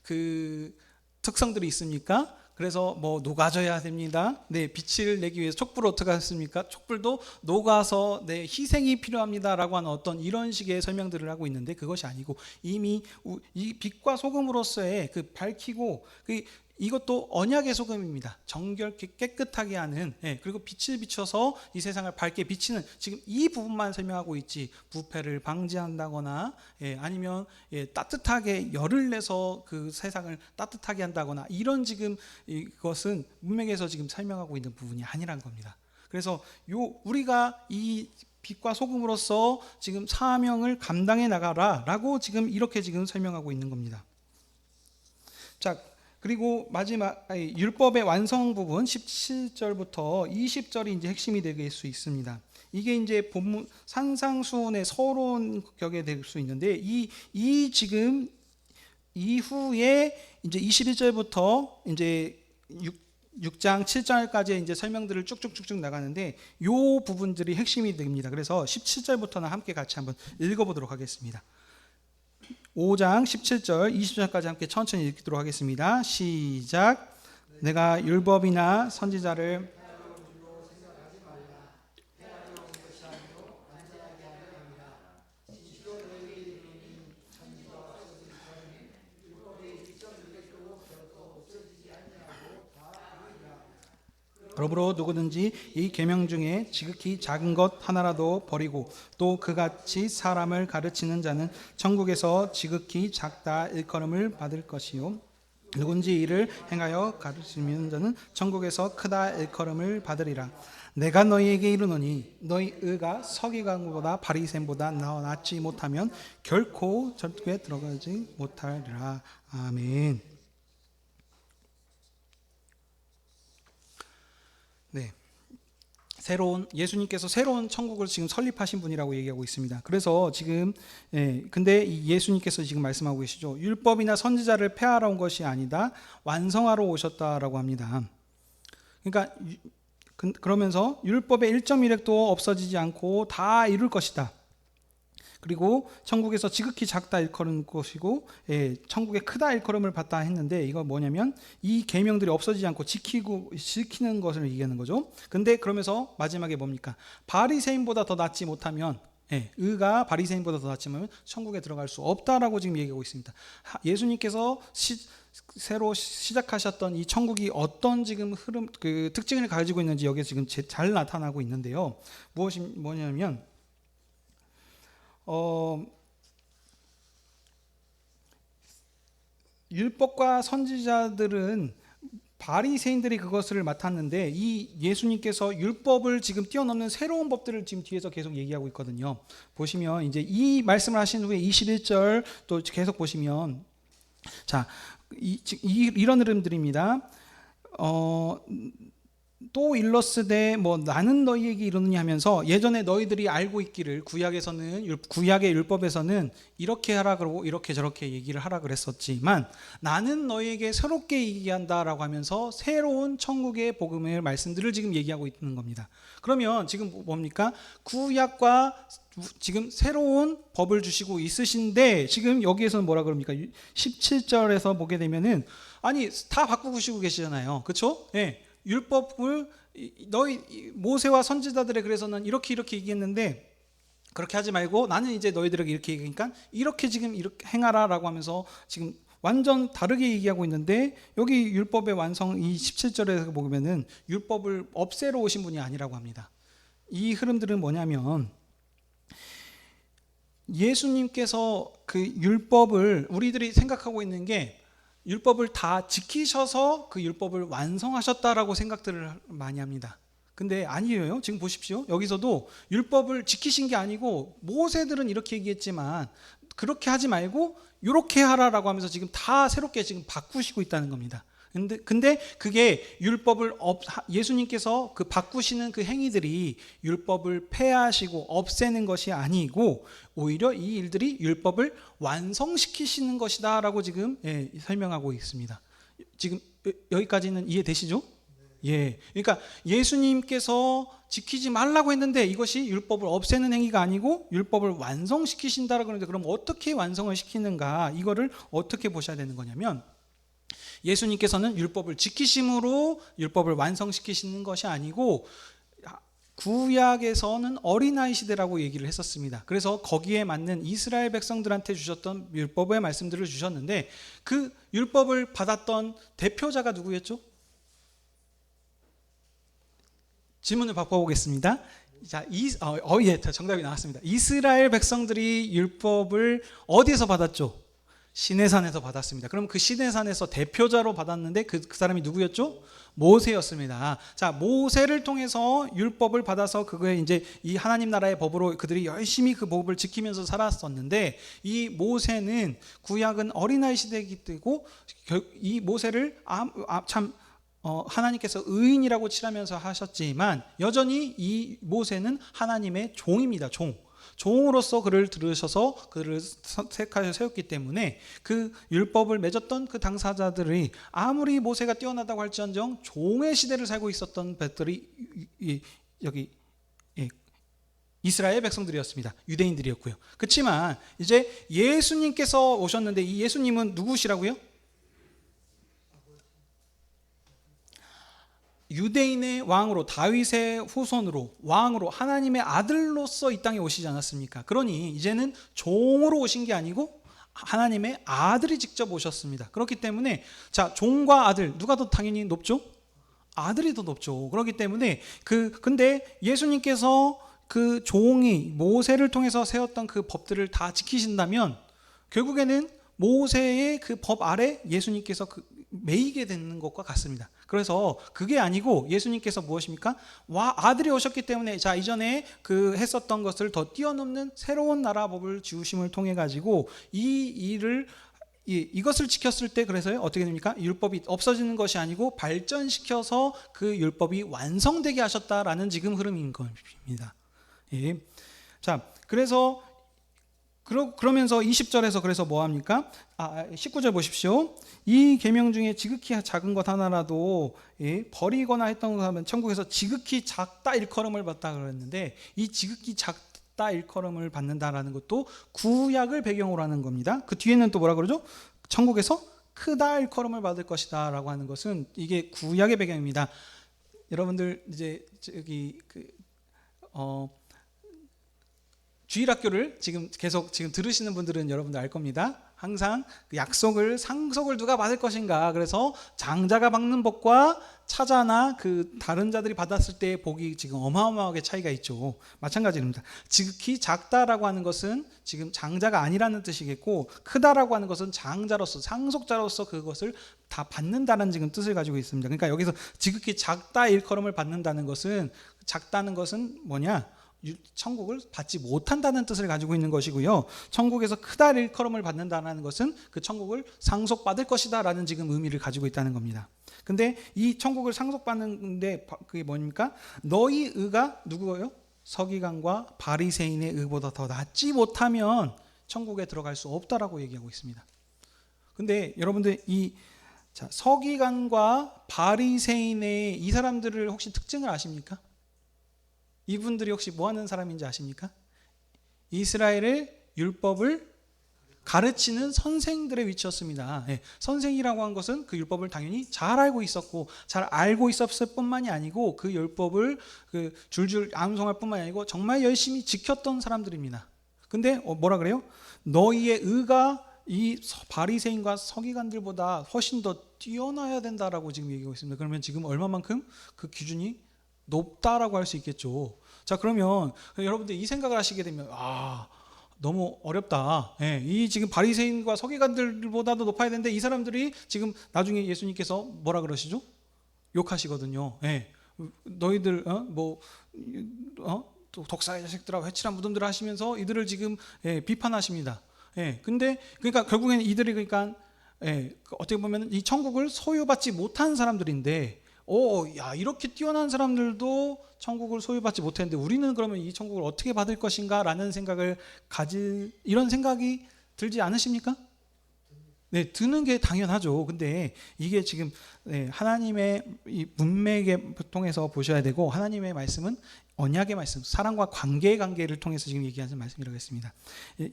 그 특성들이 있습니까? 그래서 뭐 녹아져야 됩니다. 네, 빛을 내기 위해서 촛불 어떻게 했습니까? 촛불도 녹아서 네, 희생이 필요합니다라고 하는 어떤 이런 식의 설명들을 하고 있는데 그것이 아니고 이미 이 빛과 소금으로서의 그 밝히고 이것도 언약의 소금입니다. 정결케 깨끗하게 하는 그리고 빛을 비춰서 이 세상을 밝게 비치는 지금 이 부분만 설명하고 있지 부패를 방지한다거나 아니면 따뜻하게 열을 내서 그 세상을 따뜻하게 한다거나 이런 지금 이것은 문맥에서 지금 설명하고 있는 부분이 아니란 겁니다. 그래서 우리가 이 빛과 소금으로서 지금 사명을 감당해 나가라라고 지금 이렇게 지금 설명하고 있는 겁니다. 자, 그리고 마지막 율법의 완성 부분 17절부터 20절이 이제 핵심이 될 수 있습니다. 이게 이제 본문 산상수훈의 서론 격에 될 수 있는데 이 지금 이후에 이제 21절부터 이제 6장 7절까지 이제 설명들을 쭉쭉쭉쭉 나가는데 요 부분들이 핵심이 됩니다. 그래서 17절부터는 함께 같이 한번 읽어보도록 하겠습니다. 5장 17절 20절까지 함께 천천히 읽도록 하겠습니다. 시작. 내가 율법이나 선지자를 그러므로 누구든지 이 계명 중에 지극히 작은 것 하나라도 버리고 또 그같이 사람을 가르치는 자는 천국에서 지극히 작다 일컬음을 받을 것이요 누군지 이를 행하여 가르치는 자는 천국에서 크다 일컬음을 받으리라. 내가 너희에게 이르노니 너희 의가 서기관보다 바리새인보다 낫지 못하면 결코 천국에 들어가지 못하리라. 아멘. 네, 예수님께서 새로운 천국을 지금 설립하신 분이라고 얘기하고 있습니다. 그래서 지금 근데 예수님께서 지금 말씀하고 계시죠. 율법이나 선지자를 폐하러 온 것이 아니다 완성하러 오셨다라고 합니다. 그러니까 그러면서 율법의 1.1획도 없어지지 않고 다 이룰 것이다. 그리고 천국에서 지극히 작다 일컬은 것이고 천국에 크다 일컬음을 받다 했는데 이거 뭐냐면 이 계명들이 없어지지 않고 지키는 것을 얘기하는 거죠. 근데 그러면서 마지막에 뭡니까? 바리새인보다 더 낫지 못하면 의가 바리새인보다 더 낫지 못하면 천국에 들어갈 수 없다라고 지금 얘기하고 있습니다. 예수님께서 새로 시작하셨던 이 천국이 어떤 지금 그 특징을 가지고 있는지 여기에 지금 잘 나타나고 있는데요. 뭐냐면 율법과 선지자들은 바리새인들이 그것을 맡았는데 이 예수님께서 율법을 지금 뛰어넘는 새로운 법들을 지금 뒤에서 계속 얘기하고 있거든요. 보시면 이제 이 말씀을 하신 후에 21절 또 계속 보시면 자, 이런 흐름들입니다. 또 일러스되 뭐 나는 너희에게 이르느니 하면서 예전에 너희들이 알고 있기를 구약의 율법에서는 이렇게 하라 그러고 이렇게 저렇게 얘기를 하라 그랬었지만 나는 너희에게 새롭게 얘기한다라고 하면서 새로운 천국의 복음의 말씀들을 지금 얘기하고 있는 겁니다. 그러면 지금 뭡니까? 구약과 지금 새로운 법을 주시고 있으신데 지금 여기에서는 뭐라 그럽니까? 17절에서 보게 되면은 아니 다 바꾸시고 계시잖아요. 그렇죠? 예. 율법을 너희 모세와 선지자들에 그래서는 이렇게 얘기했는데 그렇게 하지 말고 나는 이제 너희들에게 이렇게 얘기하니까 이렇게 지금 이렇게 행하라라고 하면서 지금 완전 다르게 얘기하고 있는데 여기 율법의 완성 이 17절에 보면은 율법을 없애러 오신 분이 아니라고 합니다. 이 흐름들은 뭐냐면 예수님께서 그 율법을 우리들이 생각하고 있는 게 율법을 다 지키셔서 그 율법을 완성하셨다라고 생각들을 많이 합니다. 근데 아니에요. 지금 보십시오. 여기서도 율법을 지키신 게 아니고 모세들은 이렇게 얘기했지만 그렇게 하지 말고 이렇게 하라라고 하면서 지금 다 새롭게 지금 바꾸시고 있다는 겁니다. 근데 그게 예수님께서 그 바꾸시는 그 행위들이 율법을 폐하시고 없애는 것이 아니고 오히려 이 일들이 율법을 완성시키시는 것이다라고 지금 설명하고 있습니다. 지금 여기까지는 이해되시죠? 예. 그러니까 예수님께서 지키지 말라고 했는데 이것이 율법을 없애는 행위가 아니고 율법을 완성시키신다라고 그러는데, 그럼 어떻게 완성을 시키는가? 이거를 어떻게 보셔야 되는 거냐면, 예수님께서는 율법을 지키심으로 율법을 완성시키시는 것이 아니고 구약에서는 어린아이 시대라고 얘기를 했었습니다. 그래서 거기에 맞는 이스라엘 백성들한테 주셨던 율법의 말씀들을 주셨는데, 그 율법을 받았던 대표자가 누구였죠? 질문을 바꿔보겠습니다. 자, 정답이 나왔습니다. 이스라엘 백성들이 율법을 어디에서 받았죠? 시내산에서 받았습니다. 그럼 그 시내산에서 대표자로 받았는데 그 사람이 누구였죠? 모세였습니다. 자, 모세를 통해서 율법을 받아서 그거에 이제 이 하나님 나라의 법으로 그들이 열심히 그 법을 지키면서 살았었는데, 이 모세는 구약은 어린아이 시대이기 때문에 이 모세를 하나님께서 의인이라고 칠하면서 하셨지만 여전히 이 모세는 하나님의 종입니다. 종으로서 그를 들으셔서 그를 선택하여 세웠기 때문에 그 율법을 맺었던 그 당사자들이 아무리 모세가 뛰어나다고 할지언정 종의 시대를 살고 있었던 백들이 여기 이스라엘 백성들이었습니다. 유대인들이었고요. 그렇지만 이제 예수님께서 오셨는데, 이 예수님은 누구시라고요? 유대인의 왕으로, 다윗의 후손으로, 왕으로, 하나님의 아들로서 이 땅에 오시지 않았습니까? 그러니 이제는 종으로 오신 게 아니고 하나님의 아들이 직접 오셨습니다. 그렇기 때문에 자, 종과 아들 누가 더 당연히 높죠? 아들이 더 높죠. 그렇기 때문에 근데 예수님께서 그 종이 모세를 통해서 세웠던 그 법들을 다 지키신다면 결국에는 모세의 그 법 아래 예수님께서 매이게 되는 것과 같습니다. 그래서 그게 아니고 예수님께서 무엇입니까? 아들이 오셨기 때문에 자, 이전에 그 했었던 것을 더 뛰어넘는 새로운 나라 법을 지으심을 통해 가지고 이것을 지켰을 때 그래서요 어떻게 됩니까? 율법이 없어지는 것이 아니고 발전시켜서 그 율법이 완성되게 하셨다라는 지금 흐름인 겁니다. 예. 자, 그러면서 20절에서 그래서 뭐 합니까? 19절 보십시오. 이 계명 중에 지극히 작은 것 하나라도 버리거나 했던 것 하면 천국에서 지극히 작다 일컬음을 받다 그랬는데, 이 지극히 작다 일컬음을 받는다라는 것도 구약을 배경으로 하는 겁니다. 그 뒤에는 또 뭐라 그러죠? 천국에서 크다 일컬음을 받을 것이다 라고 하는 것은 이게 구약의 배경입니다. 여러분들 이제 주일학교를 계속 들으시는 분들은 여러분들 알 겁니다. 항상 상속을 누가 받을 것인가. 그래서 장자가 받는 복과 차자나 그 다른 자들이 받았을 때의 복이 지금 어마어마하게 차이가 있죠. 마찬가지입니다. 지극히 작다라고 하는 것은 지금 장자가 아니라는 뜻이겠고, 크다라고 하는 것은 장자로서, 상속자로서 그것을 다 받는다는 지금 뜻을 가지고 있습니다. 그러니까 여기서 지극히 작다 일컬음을 받는다는 것은, 작다는 것은 뭐냐? 천국을 받지 못한다는 뜻을 가지고 있는 것이고요. 천국에서 크다 일컬음을 받는다는 것은 그 천국을 상속받을 것이다 라는 지금 의미를 가지고 있다는 겁니다. 근데 이 천국을 상속받는데 그게 뭡니까? 너희 의가 누구예요? 서기관과 바리새인의 의보다 더 낫지 못하면 천국에 들어갈 수 없다라고 얘기하고 있습니다. 근데 여러분들 서기관과 바리새인의 이 사람들을 혹시 특징을 아십니까? 이분들이 혹시 뭐 하는 사람인지 아십니까? 이스라엘의 율법을 가르치는 선생들의 위치였습니다. 선생이라고 한 것은 그 율법을 당연히 잘 알고 있었고, 잘 알고 있었을 뿐만이 아니고 그 율법을 줄줄 암송할 뿐만이 아니고 정말 열심히 지켰던 사람들입니다. 근데 뭐라 그래요? 너희의 의가 이 바리새인과 서기관들보다 훨씬 더 뛰어나야 된다라고 지금 얘기하고 있습니다. 그러면 지금 얼마만큼 그 기준이 높다라고 할 수 있겠죠. 자, 그러면 여러분들 이 생각을 하시게 되면 너무 어렵다. 이 지금 바리새인과 서기관들보다도 높아야 되는데 이 사람들이 지금 나중에 예수님께서 뭐라 그러시죠? 욕하시거든요. 너희들 독사의 자식들아 회칠한 무덤들을 하시면서 이들을 지금 비판하십니다. 예, 근데 그러니까 결국에는 이들이 그러니까 어떻게 보면 이 천국을 소유받지 못한 사람들인데, 야, 이렇게 뛰어난 사람들도 천국을 소유받지 못했는데 우리는 그러면 이 천국을 어떻게 받을 것인가라는 생각을 가질, 이런 생각이 들지 않으십니까? 네, 드는 게 당연하죠. 근데 이게 지금 하나님의 이 문맥에 통해서 보셔야 되고, 하나님의 말씀은 언약의 말씀, 사랑과 관계의 관계를 통해서 지금 얘기하는 말씀이라고 했습니다.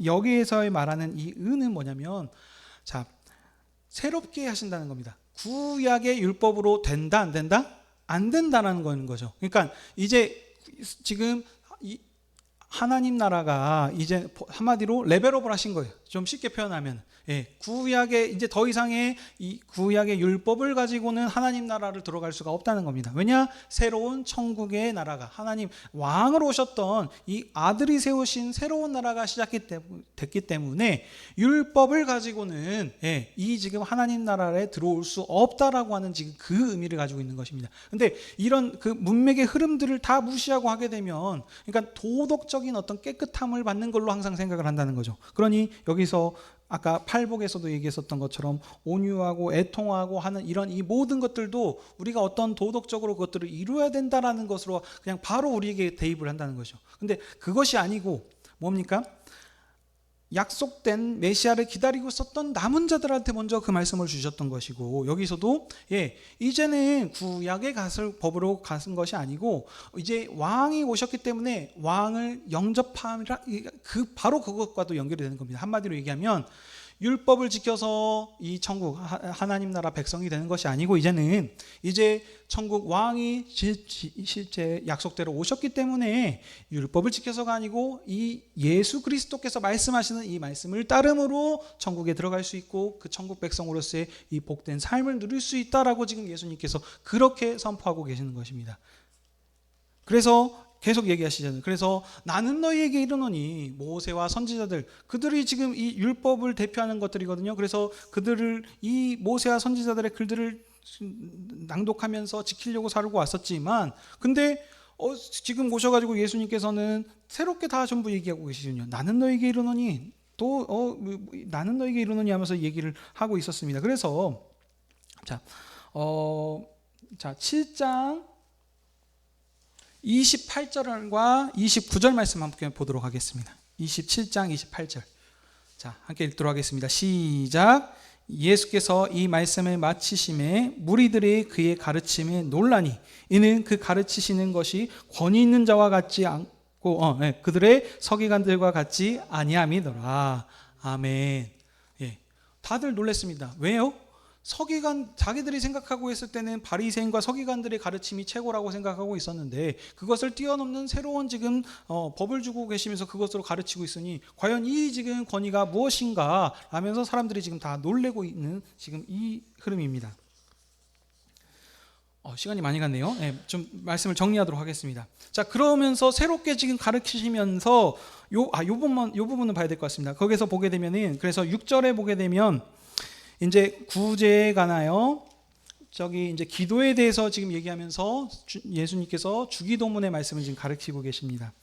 여기에서 말하는 이 은은 뭐냐면, 자, 새롭게 하신다는 겁니다. 구약의 율법으로 된다, 안 된다? 안 된다는 거죠. 그러니까 이제 지금 하나님 나라가 이제 한마디로 레벨업을 하신 거예요. 좀 쉽게 표현하면, 구약의 이제 더 이상의 이 구약의 율법을 가지고는 하나님 나라를 들어갈 수가 없다는 겁니다. 왜냐? 새로운 천국의 나라가, 하나님 왕으로 오셨던 이 아들이 세우신 새로운 나라가 됐기 때문에 율법을 가지고는 이 지금 하나님 나라에 들어올 수 없다라고 하는 지금 그 의미를 가지고 있는 것입니다. 근데 이런 그 문맥의 흐름들을 다 무시하고 하게 되면, 그러니까 도덕적인 어떤 깨끗함을 받는 걸로 항상 생각을 한다는 거죠. 그러니 여기서 아까 팔복에서도 얘기했었던 것처럼 온유하고 애통하고 하는 이런 이 모든 것들도 우리가 어떤 도덕적으로 그것들을 이루어야 된다라는 것으로 그냥 바로 우리에게 대입을 한다는 거죠. 근데 그것이 아니고 뭡니까? 약속된 메시아를 기다리고 있었던 남은 자들한테 먼저 그 말씀을 주셨던 것이고, 여기서도 이제는 구약의 법으로 가신 것이 아니고 이제 왕이 오셨기 때문에 왕을 영접함이라, 바로 그것과도 연결이 되는 겁니다. 한마디로 얘기하면 율법을 지켜서 이 천국 하나님 나라 백성이 되는 것이 아니고, 이제 천국 왕이 실제 약속대로 오셨기 때문에 율법을 지켜서가 아니고 이 예수 그리스도께서 말씀하시는 이 말씀을 따름으로 천국에 들어갈 수 있고 그 천국 백성으로서의 이 복된 삶을 누릴 수 있다라고 지금 예수님께서 그렇게 선포하고 계시는 것입니다. 그래서 계속 얘기하시잖아요. 그래서 나는 너희에게 이르노니, 모세와 선지자들, 그들이 지금 이 율법을 대표하는 것들이거든요. 그래서 그들을, 이 모세와 선지자들의 글들을 낭독하면서 지키려고 살고 왔었지만, 근데 지금 오셔가지고 예수님께서는 새롭게 다 전부 얘기하고 계시군요. 나는 너희에게 이르노니, 나는 너희에게 이르노니 하면서 얘기를 하고 있었습니다. 그래서 자 7장 28절과 29절 말씀 함께 보도록 하겠습니다. 27장 28절. 자, 함께 읽도록 하겠습니다. 시작. 예수께서 이 말씀을 마치심에 무리들이 그의 가르침에 놀라니, 이는 그 가르치시는 것이 권위 있는 자와 같지 않고 그들의 서기관들과 같지 아니함이더라. 아멘. 다들 놀랐습니다. 왜요? 서기관, 자기들이 생각하고 있을 때는 바리새인과 서기관들의 가르침이 최고라고 생각하고 있었는데, 그것을 뛰어넘는 새로운 지금 법을 주고 계시면서 그것으로 가르치고 있으니 과연 이 지금 권위가 무엇인가 하면서 사람들이 지금 다 놀래고 있는 지금 이 흐름입니다. 시간이 많이 갔네요. 좀 말씀을 정리하도록 하겠습니다. 자, 그러면서 새롭게 지금 가르치시면서 요 부분은 봐야 될 것 같습니다. 거기서 보게 되면은, 그래서 6절에 보게 되면 이제 구제에 관하여 저기 이제 기도에 대해서 지금 얘기하면서 예수님께서 주기도문의 말씀을 지금 가르치고 계십니다.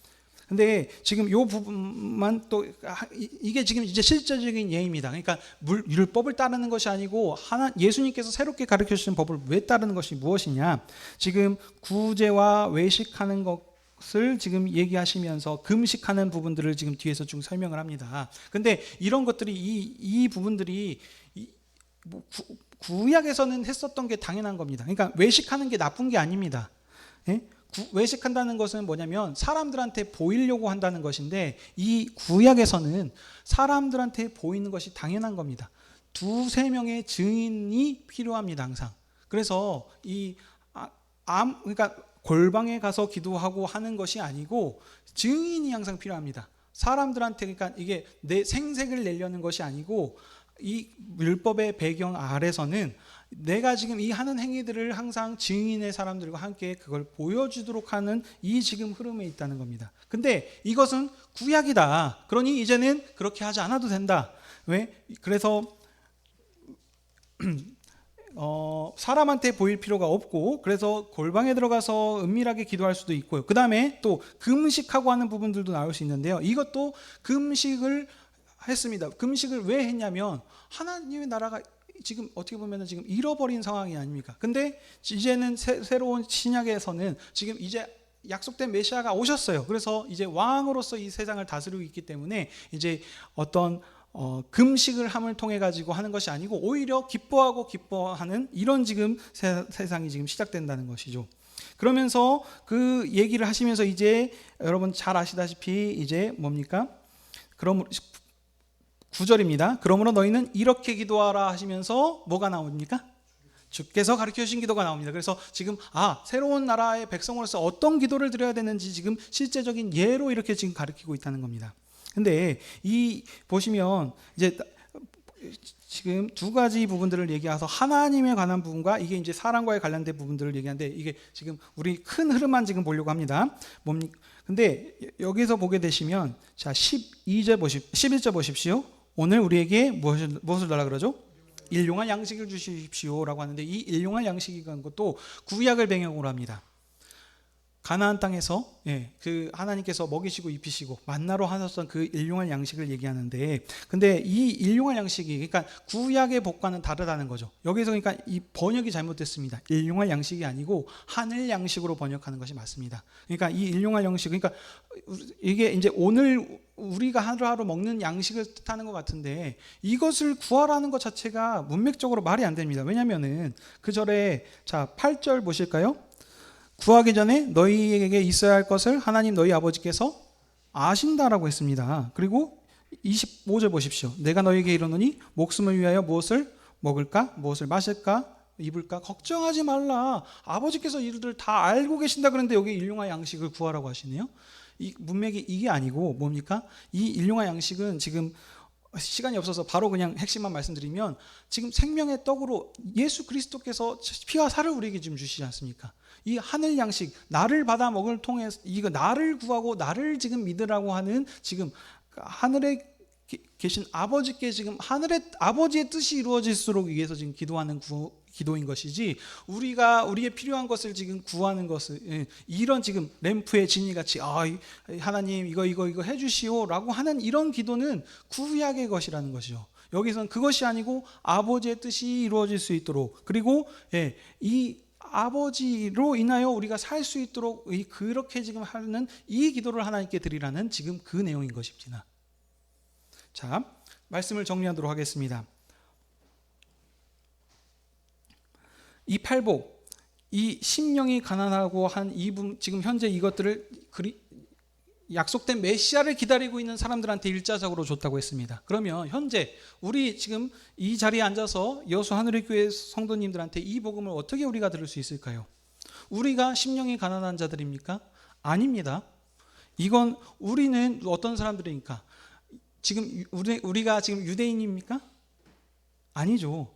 근데 지금 요 부분만 또 이게 지금 이제 실제적인 예입니다. 그러니까 율법을 따르는 것이 아니고 예수님께서 새롭게 가르쳐 주신 법을 왜 따르는 것이 무엇이냐? 지금 구제와 외식하는 것을 지금 얘기하시면서 금식하는 부분들을 지금 뒤에서 좀 설명을 합니다. 근데 이런 것들이 이 부분들이 구약에서는 했었던 게 당연한 겁니다. 그러니까 외식하는 게 나쁜 게 아닙니다. 외식한다는 것은 뭐냐면 사람들한테 보이려고 한다는 것인데, 이 구약에서는 사람들한테 보이는 것이 당연한 겁니다. 2-3명의 증인이 필요합니다, 항상. 그래서 그러니까 골방에 가서 기도하고 하는 것이 아니고 증인이 항상 필요합니다. 사람들한테, 그러니까 이게 내 생색을 내려는 것이 아니고, 이 율법의 배경 아래서는 내가 지금 이 하는 행위들을 항상 증인의 사람들과 함께 그걸 보여주도록 하는 이 지금 흐름에 있다는 겁니다. 근데 이것은 구약이다. 그러니 이제는 그렇게 하지 않아도 된다. 왜? 그래서 사람한테 보일 필요가 없고, 그래서 골방에 들어가서 은밀하게 기도할 수도 있고요. 그 다음에 또 금식하고 하는 부분들도 나올 수 있는데요. 이것도 금식을 했습니다. 금식을 왜 했냐면 하나님의 나라가 지금 어떻게 보면 지금 잃어버린 상황이 아닙니까? 근데 이제는 새로운 신약에서는 지금 이제 약속된 메시아가 오셨어요. 그래서 이제 왕으로서 이 세상을 다스리고 있기 때문에 이제 어떤 금식을 함을 통해 가지고 하는 것이 아니고 오히려 기뻐하는 이런 지금 세상이 지금 시작된다는 것이죠. 그러면서 그 얘기를 하시면서 이제 여러분 잘 아시다시피 이제 뭡니까? 그럼 9절입니다. 그러므로 너희는 이렇게 기도하라 하시면서 뭐가 나옵니까? 주께서 가르쳐 주신 기도가 나옵니다. 그래서 지금 새로운 나라의 백성으로서 어떤 기도를 드려야 되는지 지금 실제적인 예로 이렇게 지금 가르치고 있다는 겁니다. 근데 이 보시면 이제 지금 두 가지 부분들을 얘기해서 하나님에 관한 부분과 이게 이제 사람과의 관련된 부분들을 얘기하는데 이게 지금 우리 큰 흐름만 지금 보려고 합니다. 뭡니까? 근데 여기서 보게 되시면 자 11절 보십시오. 오늘 우리에게 무엇을 달라 그러죠? 일용할 양식을 주십시오라고 하는데 이 일용할 양식이라는 것도 구약을 배경으로 합니다. 가나안 땅에서 그 하나님께서 먹이시고 입히시고 만나로 하셨던 그 일용할 양식을 얘기하는데, 근데 이 일용할 양식이 그러니까 구약의 복과는 다르다는 거죠. 여기서 그러니까 이 번역이 잘못됐습니다. 일용할 양식이 아니고 하늘 양식으로 번역하는 것이 맞습니다. 그러니까 이 일용할 양식, 그러니까 이게 이제 오늘 우리가 하루하루 먹는 양식을 뜻하는 것 같은데 이것을 구하라는 것 자체가 문맥적으로 말이 안 됩니다. 왜냐하면은 그 절에 자 8절 보실까요? 구하기 전에 너희에게 있어야 할 것을 하나님 너희 아버지께서 아신다라고 했습니다. 그리고 25절 보십시오. 내가 너희에게 이르노니 목숨을 위하여 무엇을 먹을까? 무엇을 마실까? 입을까? 걱정하지 말라. 아버지께서 이들을 다 알고 계신다 그런데 여기 일용할 양식을 구하라고 하시네요. 이 문맥이 이게 아니고 뭡니까? 이 일용할 양식은 지금 시간이 없어서 바로 그냥 핵심만 말씀드리면 지금 생명의 떡으로 예수 그리스도께서 피와 살을 우리에게 지금 주시지 않습니까? 이 하늘 양식, 나를 받아 먹을 통해서 이거 나를 구하고 나를 지금 믿으라고 하는 지금 하늘에 계신 아버지께 지금 하늘의 아버지의 뜻이 이루어질수록 위해서 지금 기도하는 기도인 것이지 우리의 필요한 것을 지금 구하는 것을 이런 지금 램프의 진이 같이 하나님 이거 해주시오라고 하는 이런 기도는 구약의 것이라는 것이죠. 여기서는 그것이 아니고 아버지의 뜻이 이루어질 수 있도록 그리고 이 아버지로 인하여 우리가 살 수 있도록 그렇게 지금 하는 이 기도를 하나님께 드리라는 지금 그 내용인 것입니다. 자, 말씀을 정리하도록 하겠습니다. 이 팔복, 이 심령이 가난하고 한 이분 지금 현재 이것들을 약속된 메시아를 기다리고 있는 사람들한테 일차적으로 줬다고 했습니다. 그러면 현재 우리 지금 이 자리에 앉아서 여수 하늘의 교회 성도님들한테 이 복음을 어떻게 우리가 들을 수 있을까요? 우리가 심령이 가난한 자들입니까? 아닙니다. 이건 우리는 어떤 사람들입니까? 지금 우리가 지금 유대인입니까? 아니죠.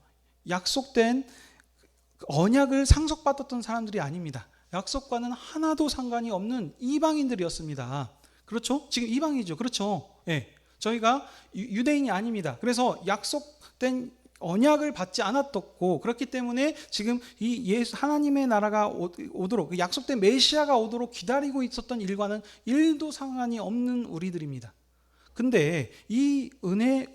약속된 언약을 상속받았던 사람들이 아닙니다. 약속과는 하나도 상관이 없는 이방인들이었습니다. 그렇죠? 지금 이방이죠. 그렇죠? 저희가 유대인이 아닙니다. 그래서 약속된 언약을 받지 않았었고 그렇기 때문에 지금 이 하나님의 나라가 오도록 약속된 메시아가 오도록 기다리고 있었던 일과는 1도 상관이 없는 우리들입니다. 근데 이 은혜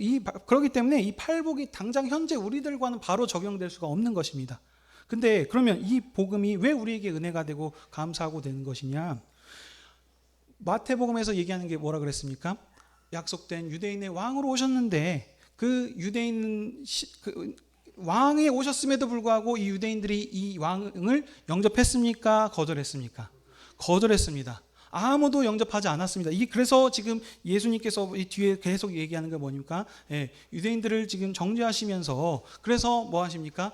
그렇기 때문에 이 팔복이 당장 현재 우리들과는 바로 적용될 수가 없는 것입니다. 근데 그러면 이 복음이 왜 우리에게 은혜가 되고 감사하고 되는 것이냐? 마태복음에서 얘기하는 게 뭐라 그랬습니까? 약속된 유대인의 왕으로 오셨는데 그 유대인 왕에 오셨음에도 불구하고 이 유대인들이 이 왕을 영접했습니까? 거절했습니까? 거절했습니다. 아무도 영접하지 않았습니다. 그래서 지금 예수님께서 이 뒤에 계속 얘기하는 게 뭐입니까? 유대인들을 지금 정죄하시면서 그래서 뭐 하십니까?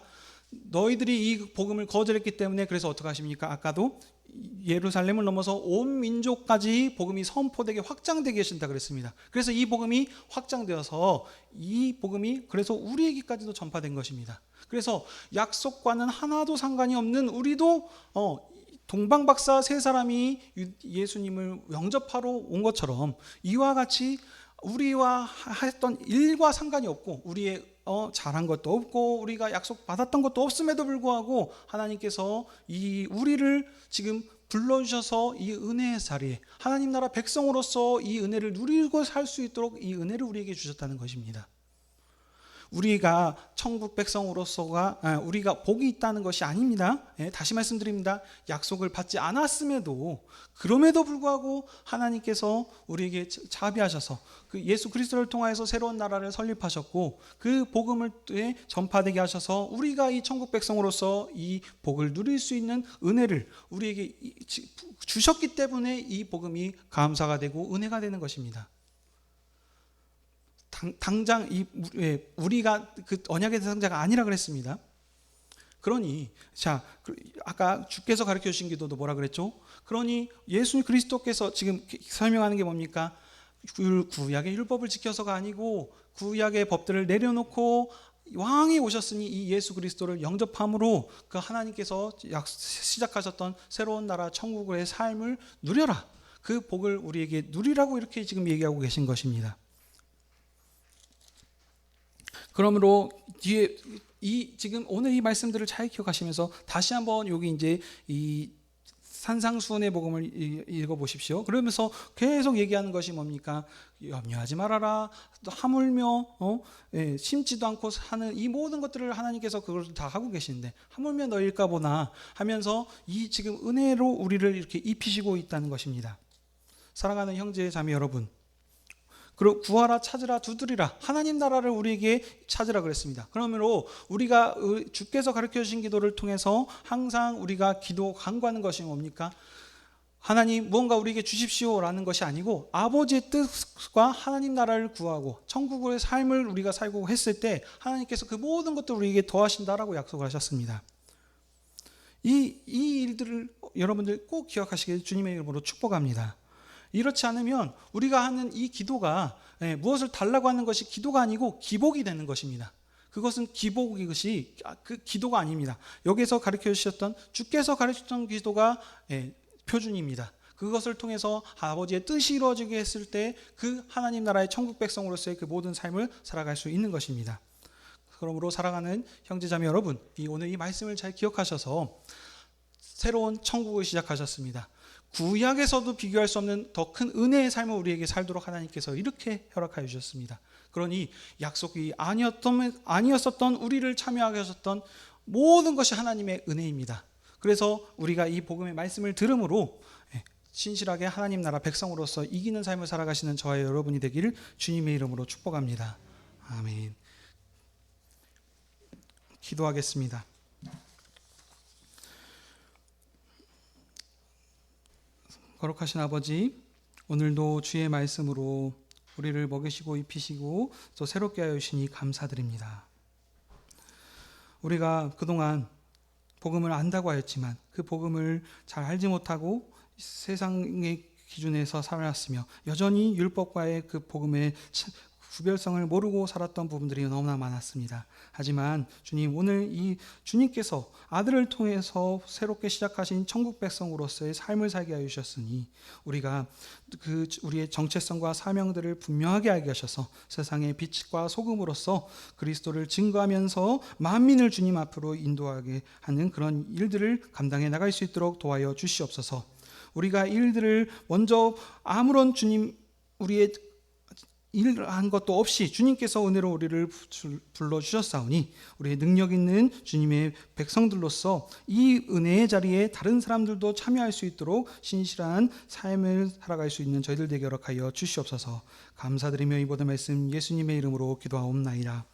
너희들이 이 복음을 거절했기 때문에 그래서 어떻게 하십니까? 아까도 예루살렘을 넘어서 온 민족까지 복음이 선포되게 확장되게 하신다 그랬습니다. 그래서 이 복음이 확장되어서 이 복음이 그래서 우리에게까지도 전파된 것입니다. 그래서 약속과는 하나도 상관이 없는 우리도 동방박사 세 사람이 예수님을 영접하러 온 것처럼 이와 같이 우리와 했던 일과 상관이 없고 우리의 잘한 것도 없고 우리가 약속 받았던 것도 없음에도 불구하고 하나님께서 이 우리를 지금 불러주셔서 이 은혜의 자리에 하나님 나라 백성으로서 이 은혜를 누리고 살 수 있도록 이 은혜를 우리에게 주셨다는 것입니다. 우리가 천국 백성으로서가 우리가 복이 있다는 것이 아닙니다. 다시 말씀드립니다. 약속을 받지 않았음에도 그럼에도 불구하고 하나님께서 우리에게 자비하셔서 그 예수 그리스도를 통하여서 새로운 나라를 설립하셨고 그 복음을 전파되게 하셔서 우리가 이 천국 백성으로서 이 복을 누릴 수 있는 은혜를 우리에게 주셨기 때문에 이 복음이 감사가 되고 은혜가 되는 것입니다. 당장 우리가 그 언약의 대상자가 아니라 그랬습니다. 그러니 아까 주께서 가르쳐 주신 기도도 뭐라 그랬죠? 그러니 예수 그리스도께서 지금 설명하는 게 뭡니까? 구약의 율법을 지켜서가 아니고 구약의 법들을 내려놓고 왕이 오셨으니 이 예수 그리스도를 영접함으로 그 하나님께서 시작하셨던 새로운 나라 천국의 삶을 누려라. 그 복을 우리에게 누리라고 이렇게 지금 얘기하고 계신 것입니다. 그러므로 뒤에 지금 오늘 이 말씀들을 잘 기억하시면서 다시 한번 여기 이제 이 산상수훈의 복음을 읽어 보십시오. 그러면서 계속 얘기하는 것이 뭡니까? 염려하지 말아라. 하물며 심지도 않고 하는 이 모든 것들을 하나님께서 그걸 다 하고 계시는데 하물며 너일까 보나 하면서 이 지금 은혜로 우리를 이렇게 입히시고 있다는 것입니다. 사랑하는 형제 자매 여러분, 그리고 구하라 찾으라 두드리라 하나님 나라를 우리에게 찾으라 그랬습니다. 그러므로 우리가 주께서 가르쳐 주신 기도를 통해서 항상 우리가 기도 간구하는 것이 뭡니까? 하나님 무언가 우리에게 주십시오라는 것이 아니고 아버지의 뜻과 하나님 나라를 구하고 천국의 삶을 우리가 살고 했을 때 하나님께서 그 모든 것들을 우리에게 더하신다라고 약속을 하셨습니다. 이 일들을 여러분들 꼭 기억하시길 주님의 이름으로 축복합니다. 이렇지 않으면 우리가 하는 이 기도가 무엇을 달라고 하는 것이 기도가 아니고 기복이 되는 것입니다. 그것은 기복이 것이 그 기도가 아닙니다. 여기서 가르쳐 주셨던 주께서 가르쳤던 기도가 표준입니다. 그것을 통해서 아버지의 뜻이 이루어지게 했을 때 그 하나님 나라의 천국 백성으로서의 그 모든 삶을 살아갈 수 있는 것입니다. 그러므로 사랑하는 형제자매 여러분, 오늘 이 말씀을 잘 기억하셔서 새로운 천국을 시작하셨습니다. 구약에서도 비교할 수 없는 더 큰 은혜의 삶을 우리에게 살도록 하나님께서 이렇게 허락하여 주셨습니다. 그러니 약속이 아니었었던 우리를 참여하게 하셨던 모든 것이 하나님의 은혜입니다. 그래서 우리가 이 복음의 말씀을 들음으로 신실하게 하나님 나라 백성으로서 이기는 삶을 살아가시는 저와 여러분이 되기를 주님의 이름으로 축복합니다. 아멘. 기도하겠습니다. 거룩하신 아버지, 오늘도 주의 말씀으로 우리를 먹이시고 입히시고 또 새롭게 하여 주시니 감사드립니다. 우리가 그동안 복음을 안다고 하였지만 그 복음을 잘 알지 못하고 세상의 기준에서 살았으며 여전히 율법과의 그 복음의 구별성을 모르고 살았던 부분들이 너무나 많았습니다. 하지만 주님, 오늘 이 주님께서 아들을 통해서 새롭게 시작하신 천국 백성으로서의 삶을 살게 하여 주셨으니 우리가 우리의 정체성과 사명들을 분명하게 알게 하셔서 세상의 빛과 소금으로서 그리스도를 증거하면서 만민을 주님 앞으로 인도하게 하는 그런 일들을 감당해 나갈 수 있도록 도와여 주시옵소서. 우리가 일들을 먼저 아무런 주님 우리의 일한 것도 없이 주님께서 은혜로 우리를 불러주셨사오니 우리의 능력 있는 주님의 백성들로서 이 은혜의 자리에 다른 사람들도 참여할 수 있도록 신실한 삶을 살아갈 수 있는 저희들 되게 허락하여 주시옵소서. 감사드리며 이 모든 말씀 예수님의 이름으로 기도하옵나이다.